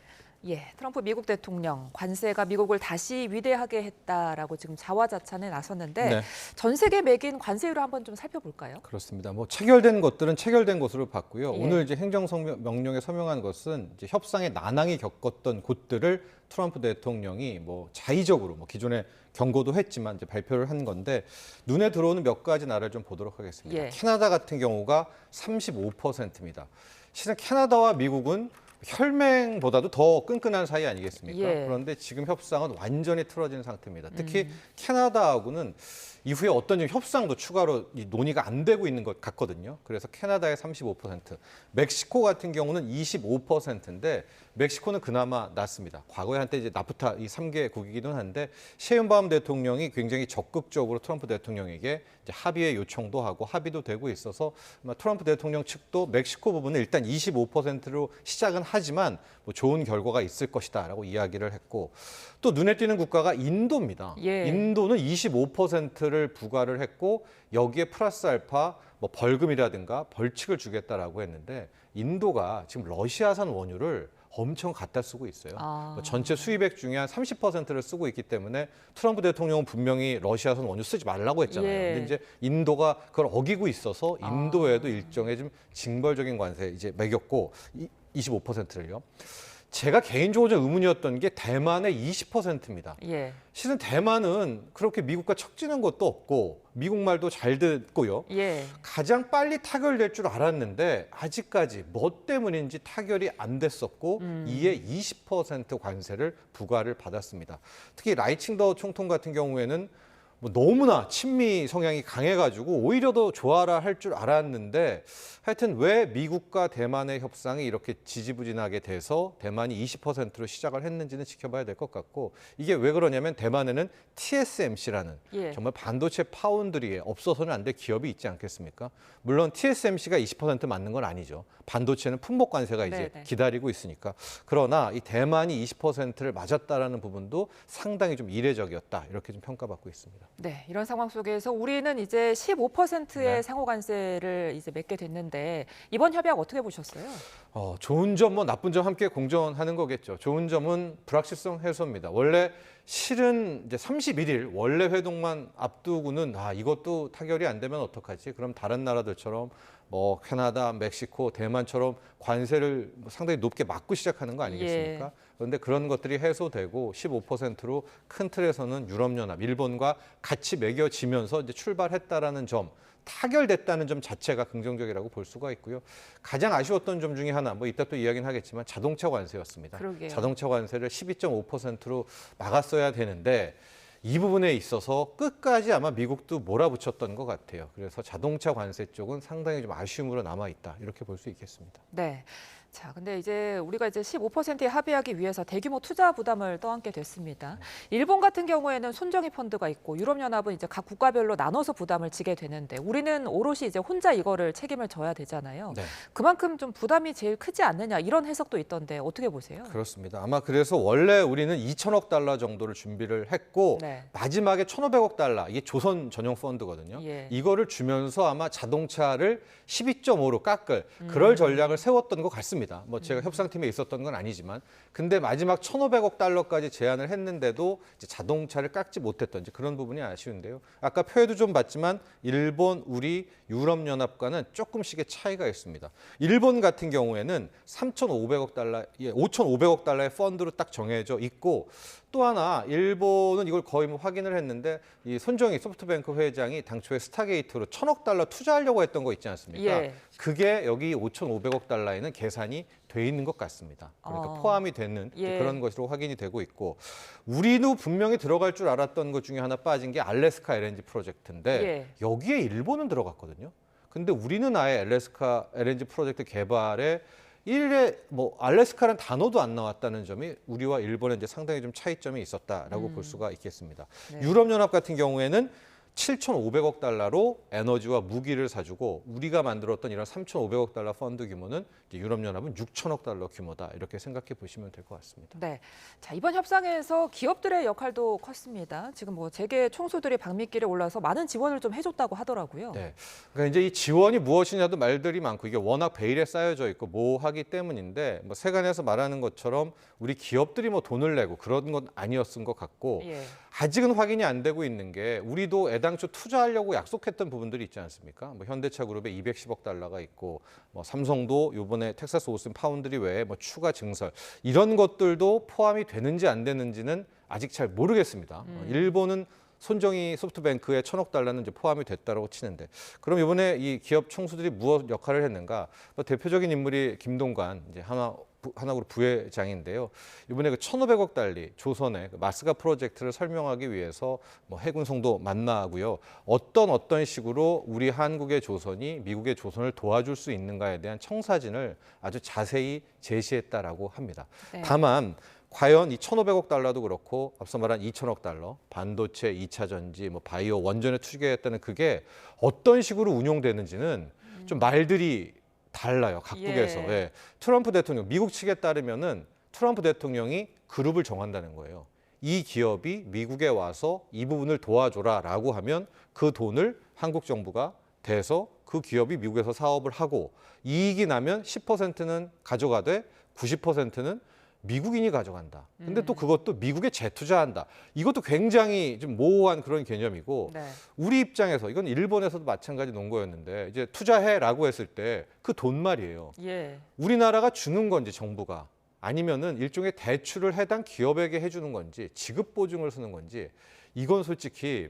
예, 트럼프 미국 대통령 관세가 미국을 다시 위대하게 했다라고 지금 자화자찬에 나섰는데 네. 전 세계 매긴 관세율을 한번 좀 살펴볼까요? 그렇습니다. 뭐 체결된 것들은 체결된 것으로 봤고요. 예. 오늘 이제 행정명령에 서명한 것은 이제 협상에 난항이 겪었던 곳들을 트럼프 대통령이 뭐 자의적으로 뭐 기존에 경고도 했지만 이제 발표를 한 건데 눈에 들어오는 몇 가지 나라를 좀 보도록 하겠습니다. 예. 캐나다 같은 경우가 35%입니다. 실은 캐나다와 미국은 혈맹보다도 더 끈끈한 사이 아니겠습니까? 예. 그런데 지금 협상은 완전히 틀어진 상태입니다. 특히 캐나다하고는 이후에 어떤 좀 협상도 추가로 논의가 안 되고 있는 것 같거든요. 그래서 캐나다의 35%, 멕시코 같은 경우는 25%인데 멕시코는 그나마 낫습니다. 과거에 한때 이제 나프타 이 3개국이기도 한데 셰인바움 대통령이 굉장히 적극적으로 트럼프 대통령에게 이제 합의의 요청도 하고 합의도 되고 있어서 트럼프 대통령 측도 멕시코 부분은 일단 25%로 시작은 하지만 뭐 좋은 결과가 있을 것이다라고 이야기를 했고 또 눈에 띄는 국가가 인도입니다. 예. 인도는 25%를 부과를 했고 여기에 플러스 알파 뭐 벌금이라든가 벌칙을 주겠다라고 했는데 인도가 지금 러시아산 원유를 엄청 갖다 쓰고 있어요. 뭐 전체 수입액 중에 한 30%를 쓰고 있기 때문에 트럼프 대통령은 분명히 러시아산 원유 쓰지 말라고 했잖아요. 예. 근데 이제 인도가 그걸 어기고 있어서 인도에도 일정의 좀 징벌적인 관세 이제 매겼고 25%를요. 제가 개인적으로 좀 의문이었던 게 대만의 20%입니다. 예. 실은 대만은 그렇게 미국과 척지는 것도 없고 미국 말도 잘 듣고요. 예. 가장 빨리 타결될 줄 알았는데 아직까지 뭐 때문인지 타결이 안 됐었고 이에 20% 관세를 부과를 받았습니다. 특히 라이칭더 총통 같은 경우에는 뭐 너무나 친미 성향이 강해가지고 오히려 더 좋아라 할 줄 알았는데 하여튼 왜 미국과 대만의 협상이 이렇게 지지부진하게 돼서 대만이 20%로 시작을 했는지는 지켜봐야 될 것 같고 이게 왜 그러냐면 대만에는 TSMC라는 예. 정말 반도체 파운드리에 없어서는 안 될 기업이 있지 않겠습니까? 물론 TSMC가 20% 맞는 건 아니죠. 반도체는 품목 관세가 이제 네네. 기다리고 있으니까. 그러나 이 대만이 20%를 맞았다라는 부분도 상당히 좀 이례적이었다. 이렇게 좀 평가받고 있습니다. 네, 이런 상황 속에서 우리는 이제 15%의 네. 상호 관세를 이제 맺게 됐는데 이번 협약 어떻게 보셨어요? 좋은 점, 뭐 나쁜 점 함께 공존하는 거겠죠. 좋은 점은 불확실성 해소입니다. 원래 실은 이제 31일 원래 회동만 앞두고는 이것도 타결이 안 되면 어떡하지? 그럼 다른 나라들처럼 뭐 캐나다, 멕시코, 대만처럼 관세를 상당히 높게 맞고 시작하는 거 아니겠습니까? 예. 그런데 그런 것들이 해소되고 15%로 큰 틀에서는 유럽연합, 일본과 같이 매겨지면서 이제 출발했다라는 점, 타결됐다는 점 자체가 긍정적이라고 볼 수가 있고요. 가장 아쉬웠던 점 중에 하나, 뭐 이따 또 이야기는 하겠지만 자동차 관세였습니다. 그러게요. 자동차 관세를 12.5%로 막았어야 되는데 이 부분에 있어서 끝까지 아마 미국도 몰아붙였던 것 같아요. 그래서 자동차 관세 쪽은 상당히 좀 아쉬움으로 남아 있다. 이렇게 볼 수 있겠습니다. 네. 자, 근데 이제 우리가 이제 15%에 합의하기 위해서 대규모 투자 부담을 떠안게 됐습니다. 일본 같은 경우에는 손정의 펀드가 있고 유럽연합은 이제 각 국가별로 나눠서 부담을 지게 되는데 우리는 오롯이 이제 혼자 이거를 책임을 져야 되잖아요. 네. 그만큼 좀 부담이 제일 크지 않느냐 이런 해석도 있던데 어떻게 보세요? 그렇습니다. 아마 그래서 원래 우리는 2천억 달러 정도를 준비를 했고 네. 마지막에 1,500억 달러, 이게 조선 전용 펀드거든요. 예. 이거를 주면서 아마 자동차를 12.5로 깎을 그럴 전략을 세웠던 것 같습니다. 뭐 제가 협상팀에 있었던 건 아니지만 근데 마지막 1,500억 달러까지 제안을 했는데도 이제 자동차를 깎지 못했던 이제 그런 부분이 아쉬운데요. 아까 표에도 좀 봤지만 일본, 우리, 유럽연합과는 조금씩의 차이가 있습니다. 일본 같은 경우에는 3,500억 달러, 5,500억 달러의 펀드로 딱 정해져 있고 또 하나 일본은 이걸 거의 뭐 확인을 했는데 이 손정희 소프트뱅크 회장이 당초에 스타게이트로 1,000억 달러 투자하려고 했던 거 있지 않습니까? 예. 그게 여기 5,500억 달러에는 계산이 돼 있는 것 같습니다. 그러니까 포함이 되는 예. 그런 것으로 확인이 되고 있고 우리도 분명히 들어갈 줄 알았던 것 중에 하나 빠진 게 알래스카 LNG 프로젝트인데 예. 여기에 일본은 들어갔거든요. 근데 우리는 아예 알래스카 LNG 프로젝트 개발에 알래스카라는 단어도 안 나왔다는 점이 우리와 일본에 이제 상당히 좀 차이점이 있었다라고 볼 수가 있겠습니다. 네. 유럽연합 같은 경우에는 7,500억 달러로 에너지와 무기를 사주고 우리가 만들었던 이런 3,500억 달러 펀드 규모는 이제 유럽연합은 6천억 달러 규모다. 이렇게 생각해 보시면 될 것 같습니다. 네, 자 이번 협상에서 기업들의 역할도 컸습니다. 지금 뭐 재계 총수들이 방미길에 올라서 많은 지원을 좀 해줬다고 하더라고요. 네, 그러니까 이제 이 지원이 무엇이냐도 말들이 많고 이게 워낙 베일에 쌓여져 있고 모호하기 때문인데 뭐 세간에서 말하는 것처럼 우리 기업들이 뭐 돈을 내고 그런 건 아니었은 것 같고 예. 아직은 확인이 안 되고 있는 게 우리도 애당초 투자하려고 약속했던 부분들이 있지 않습니까? 뭐 현대차 그룹에 210억 달러가 있고 뭐 삼성도 이번에 텍사스 오스틴 파운드리 외에 뭐 추가 증설 이런 것들도 포함이 되는지 안 되는지는 아직 잘 모르겠습니다. 일본은 손정희 소프트뱅크의 1,000억 달러는 이제 포함이 됐다고 치는데 그럼 이번에 이 기업 총수들이 무엇 역할을 했는가? 뭐 대표적인 인물이 김동관 이제 하나그룹 부회장인데요. 이번에 그 1,500억 달러 조선의 그 마스가 프로젝트를 설명하기 위해서 뭐 해군성도 만나고요. 어떤 식으로 우리 한국의 조선이 미국의 조선을 도와줄 수 있는가에 대한 청사진을 아주 자세히 제시했다라고 합니다. 네. 다만 과연 이 1,500억 달러도 그렇고 앞서 말한 2천억 달러, 반도체, 2차 전지, 뭐 바이오, 원전에 투자했다는 그게 어떤 식으로 운용되는지는 좀 말들이 달라요. 각국에서. 예. 예. 트럼프 대통령, 미국 측에 따르면은 트럼프 대통령이 그룹을 정한다는 거예요. 이 기업이 미국에 와서 이 부분을 도와줘라라고 하면 그 돈을 한국 정부가 대서 그 기업이 미국에서 사업을 하고 이익이 나면 10%는 가져가되 90%는 미국인이 가져간다. 근데 또 그것도 미국에 재투자한다. 이것도 굉장히 좀 모호한 그런 개념이고 네. 우리 입장에서 이건 일본에서도 마찬가지 논거였는데 이제 투자해라고 했을 때 그 돈 말이에요. 예. 우리나라가 주는 건지 정부가 아니면은 일종의 대출을 해당 기업에게 해주는 건지 지급 보증을 쓰는 건지 이건 솔직히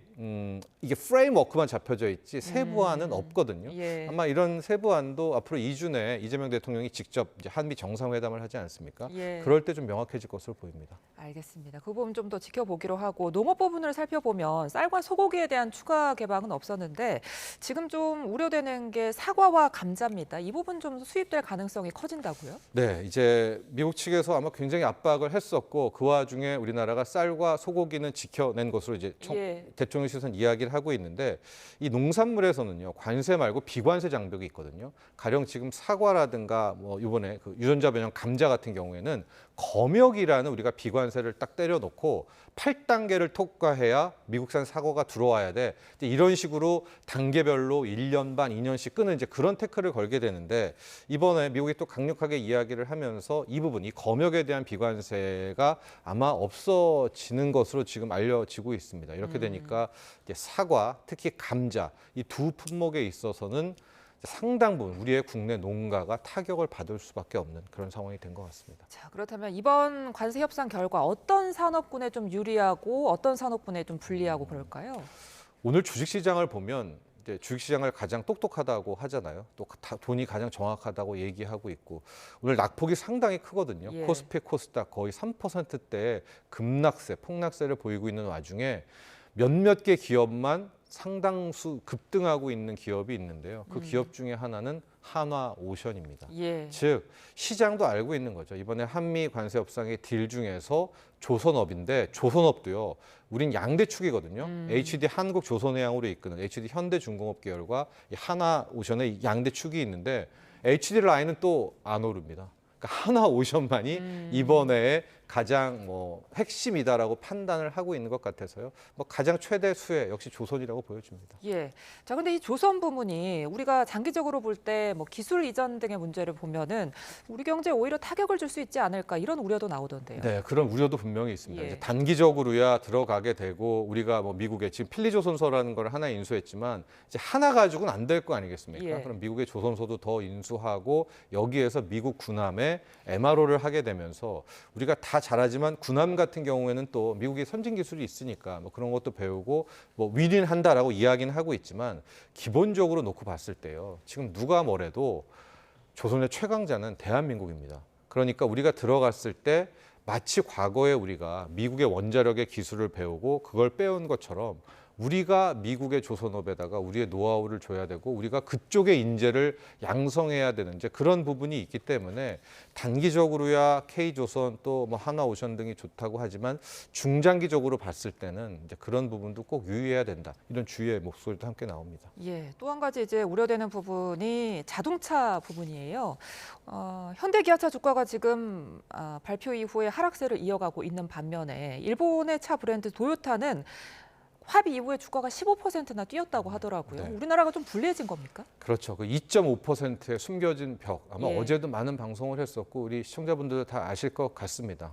이게 프레임워크만 잡혀져 있지 세부안은 없거든요. 예. 아마 이런 세부안도 앞으로 2주 내에 이재명 대통령이 직접 이제 한미 정상회담을 하지 않습니까? 예. 그럴 때 좀 명확해질 것으로 보입니다. 알겠습니다. 그 부분 좀 더 지켜보기로 하고 농업 부분을 살펴보면 쌀과 소고기에 대한 추가 개방은 없었는데 지금 좀 우려되는 게 사과와 감자입니다. 이 부분 좀 수입될 가능성이 커진다고요? 네, 이제 미국 측에서 아마 굉장히 압박을 했었고 그 와중에 우리나라가 쌀과 소고기는 지켜낸 것으로 이제 예. 대통령실에서는 이야기를 하고 있는데 이 농산물에서는요 관세 말고 비관세 장벽이 있거든요. 가령 지금 사과라든가 뭐 이번에 그 유전자 변형 감자 같은 경우에는 검역이라는 우리가 비관세를 딱 때려놓고 8단계를 통과해야 미국산 사과가 들어와야 돼. 이런 식으로 단계별로 1년 반, 2년씩 끄는 이제 그런 태클을 걸게 되는데 이번에 미국이 또 강력하게 이야기를 하면서 이 부분, 이 검역에 대한 비관세가 아마 없어지는 것으로 지금 알려지고 있습니다. 이렇게 되니까 이제 사과, 특히 감자 이 두 품목에 있어서는 상당 부분 우리의 국내 농가가 타격을 받을 수밖에 없는 그런 상황이 된 것 같습니다. 자, 그렇다면 이번 관세 협상 결과 어떤 산업군에 좀 유리하고 어떤 산업군에 좀 불리하고 그럴까요? 오늘 주식시장을 보면 이제 주식시장을 가장 똑똑하다고 하잖아요. 또 돈이 가장 정확하다고 얘기하고 있고 오늘 낙폭이 상당히 크거든요. 예. 코스피, 코스닥 거의 3%대의 급락세, 폭락세를 보이고 있는 와중에 몇몇 개 기업만 상당수 급등하고 있는 기업이 있는데요. 그 기업 중에 하나는 한화오션입니다. 예. 즉 시장도 알고 있는 거죠. 이번에 한미 관세 협상의 딜 중에서 조선업인데 조선업도요. 우린 양대축이거든요. HD 한국조선해양으로 이끄는 HD 현대중공업 계열과 이 한화오션의 양대축이 있는데 HD 라인은 또 안 오릅니다. 그러니까 한화오션만이 이번에 가장 뭐 핵심이다라고 판단을 하고 있는 것 같아서요. 뭐 가장 최대 수혜 역시 조선이라고 보여집니다. 예. 자, 근데 이 조선 부문이 우리가 장기적으로 볼 때 뭐 기술 이전 등의 문제를 보면은 우리 경제에 오히려 타격을 줄 수 있지 않을까 이런 우려도 나오던데요. 네, 그런 우려도 분명히 있습니다. 예. 이제 단기적으로야 들어가게 되고 우리가 뭐 미국에 지금 필리조선소라는 걸 하나 인수했지만 이제 하나 가지고는 안 될 거 아니겠습니까? 예. 그럼 미국의 조선소도 더 인수하고 여기에서 미국 군함에 MRO를 하게 되면서 우리가 다 잘하지만 군함 같은 경우에는 또 미국의 선진 기술이 있으니까 뭐 그런 것도 배우고 뭐 윈윈한다라고 이야기는 하고 있지만 기본적으로 놓고 봤을 때요. 지금 누가 뭐래도 조선의 최강자는 대한민국입니다. 그러니까 우리가 들어갔을 때 마치 과거에 우리가 미국의 원자력의 기술을 배우고 그걸 빼온 것처럼 우리가 미국의 조선업에다가 우리의 노하우를 줘야 되고 우리가 그쪽의 인재를 양성해야 되는 이제 그런 부분이 있기 때문에 단기적으로야 K조선 또 뭐 하나오션 등이 좋다고 하지만 중장기적으로 봤을 때는 이제 그런 부분도 꼭 유의해야 된다. 이런 주의의 목소리도 함께 나옵니다. 예, 또 한 가지 이제 우려되는 부분이 자동차 부분이에요. 현대기아차 주가가 지금 발표 이후에 하락세를 이어가고 있는 반면에 일본의 차 브랜드 도요타는 합의 이후에 주가가 15%나 뛰었다고 하더라고요. 네. 우리나라가 좀 불리해진 겁니까? 그렇죠. 그 2.5%의 숨겨진 벽. 아마 예. 어제도 많은 방송을 했었고 우리 시청자분들도 다 아실 것 같습니다.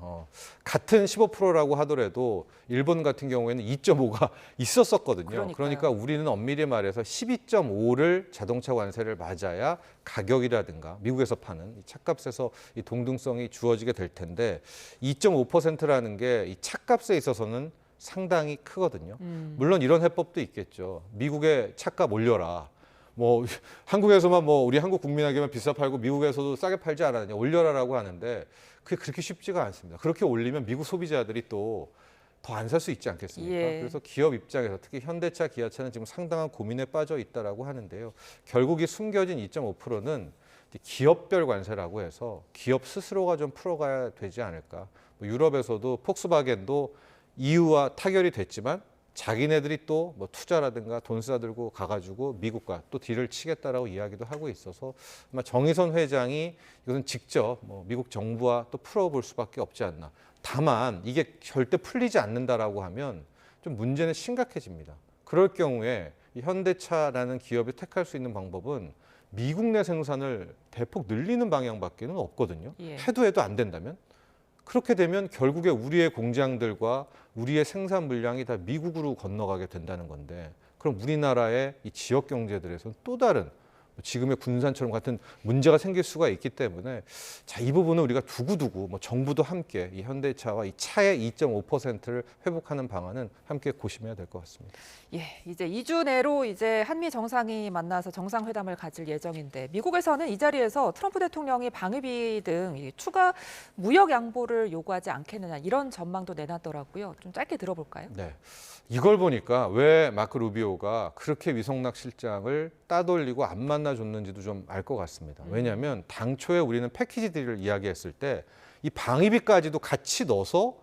같은 15%라고 하더라도 일본 같은 경우에는 2.5가 있었었거든요. 그러니까 우리는 엄밀히 말해서 12.5를 자동차 관세를 맞아야 가격이라든가 미국에서 파는 이 차값에서 이 동등성이 주어지게 될 텐데 2.5%라는 게 이 차값에 있어서는 상당히 크거든요. 물론 이런 해법도 있겠죠. 미국의 차값 올려라. 뭐 한국에서만 뭐 우리 한국 국민에게만 비싸 팔고 미국에서도 싸게 팔지 않았느냐 올려라라고 하는데 그게 그렇게 쉽지가 않습니다. 그렇게 올리면 미국 소비자들이 또 더 안 살 수 있지 않겠습니까? 예. 그래서 기업 입장에서 특히 현대차, 기아차는 지금 상당한 고민에 빠져 있다라고 하는데요. 결국 이 숨겨진 2.5%는 기업별 관세라고 해서 기업 스스로가 좀 풀어가야 되지 않을까. 뭐 유럽에서도 폭스바겐도 EU와 타결이 됐지만 자기네들이 또 뭐 투자라든가 돈 싸들고 가가지고 미국과 또 딜을 치겠다라고 이야기도 하고 있어서 아마 정의선 회장이 이것은 직접 뭐 미국 정부와 또 풀어볼 수밖에 없지 않나. 다만 이게 절대 풀리지 않는다라고 하면 좀 문제는 심각해집니다. 그럴 경우에 이 현대차라는 기업이 택할 수 있는 방법은 미국 내 생산을 대폭 늘리는 방향밖에는 없거든요. 예. 해도 안 된다면. 그렇게 되면 결국에 우리의 공장들과 우리의 생산 물량이 다 미국으로 건너가게 된다는 건데 그럼 우리나라의 이 지역 경제들에서는 또 다른 지금의 군산처럼 같은 문제가 생길 수가 있기 때문에 자, 이 부분은 우리가 두고두고 뭐 정부도 함께 이 현대차와 이 차의 2.5%를 회복하는 방안은 함께 고심해야 될 것 같습니다. 예, 이제 2주 내로 이제 한미 정상이 만나서 정상회담을 가질 예정인데 미국에서는 이 자리에서 트럼프 대통령이 방위비 등 추가 무역 양보를 요구하지 않겠느냐 이런 전망도 내놨더라고요. 좀 짧게 들어볼까요? 네. 이걸 보니까 왜 마크 루비오가 그렇게 위성락 실장을 따돌리고 안 만나줬는지도 좀 알 것 같습니다. 왜냐하면 당초에 우리는 패키지 딜을 이야기했을 때 이 방위비까지도 같이 넣어서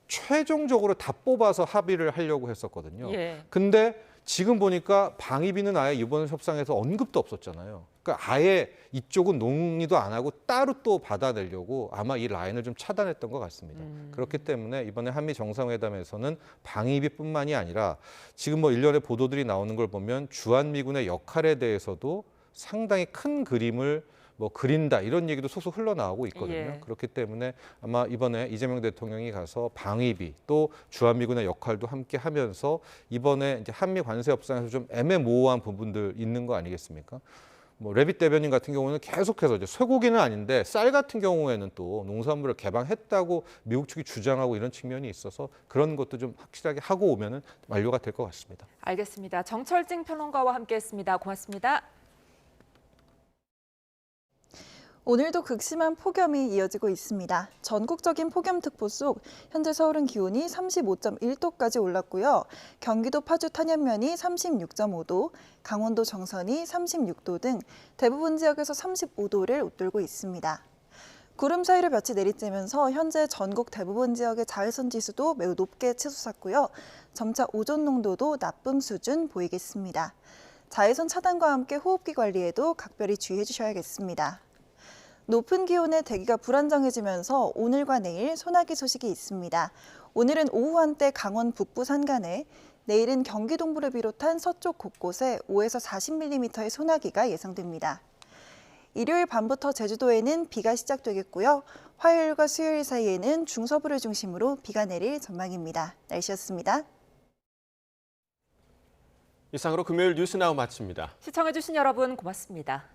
최종적으로 다 뽑아서 합의를 하려고 했었거든요. 예. 근데 지금 보니까 방위비는 아예 이번 협상에서 언급도 없었잖아요. 그러니까 아예 이쪽은 논의도 안 하고 따로 또 받아내려고 아마 이 라인을 좀 차단했던 것 같습니다. 그렇기 때문에 이번에 한미 정상회담에서는 방위비뿐만이 아니라 지금 뭐 일련의 보도들이 나오는 걸 보면 주한미군의 역할에 대해서도 상당히 큰 그림을 뭐 그린다 이런 얘기도 속속 흘러나오고 있거든요. 예. 그렇기 때문에 아마 이번에 이재명 대통령이 가서 방위비 또 주한미군의 역할도 함께 하면서 이번에 이제 한미 관세 협상에서 좀 애매모호한 부분들 있는 거 아니겠습니까? 뭐 레빗 대변인 같은 경우는 계속해서 이제 쇠고기는 아닌데 쌀 같은 경우에는 또 농산물을 개방했다고 미국 측이 주장하고 이런 측면이 있어서 그런 것도 좀 확실하게 하고 오면은 완료가 될 것 같습니다. 알겠습니다. 정철진 평론가와 함께했습니다. 고맙습니다. 오늘도 극심한 폭염이 이어지고 있습니다. 전국적인 폭염특보 속 현재 서울은 기온이 35.1도까지 올랐고요. 경기도 파주 탄현면이 36.5도, 강원도 정선이 36도 등 대부분 지역에서 35도를 웃돌고 있습니다. 구름 사이로 볕이 내리쬐면서 현재 전국 대부분 지역의 자외선 지수도 매우 높게 치솟았고요. 점차 오존 농도도 나쁨 수준 보이겠습니다. 자외선 차단과 함께 호흡기 관리에도 각별히 주의해 주셔야겠습니다. 높은 기온에 대기가 불안정해지면서 오늘과 내일 소나기 소식이 있습니다. 오늘은 오후 한때 강원 북부 산간에, 내일은 경기 동부를 비롯한 서쪽 곳곳에 5에서 40mm의 소나기가 예상됩니다. 일요일 밤부터 제주도에는 비가 시작되겠고요. 화요일과 수요일 사이에는 중서부를 중심으로 비가 내릴 전망입니다. 날씨였습니다. 이상으로 금요일 뉴스나우 마칩니다. 시청해주신 여러분 고맙습니다.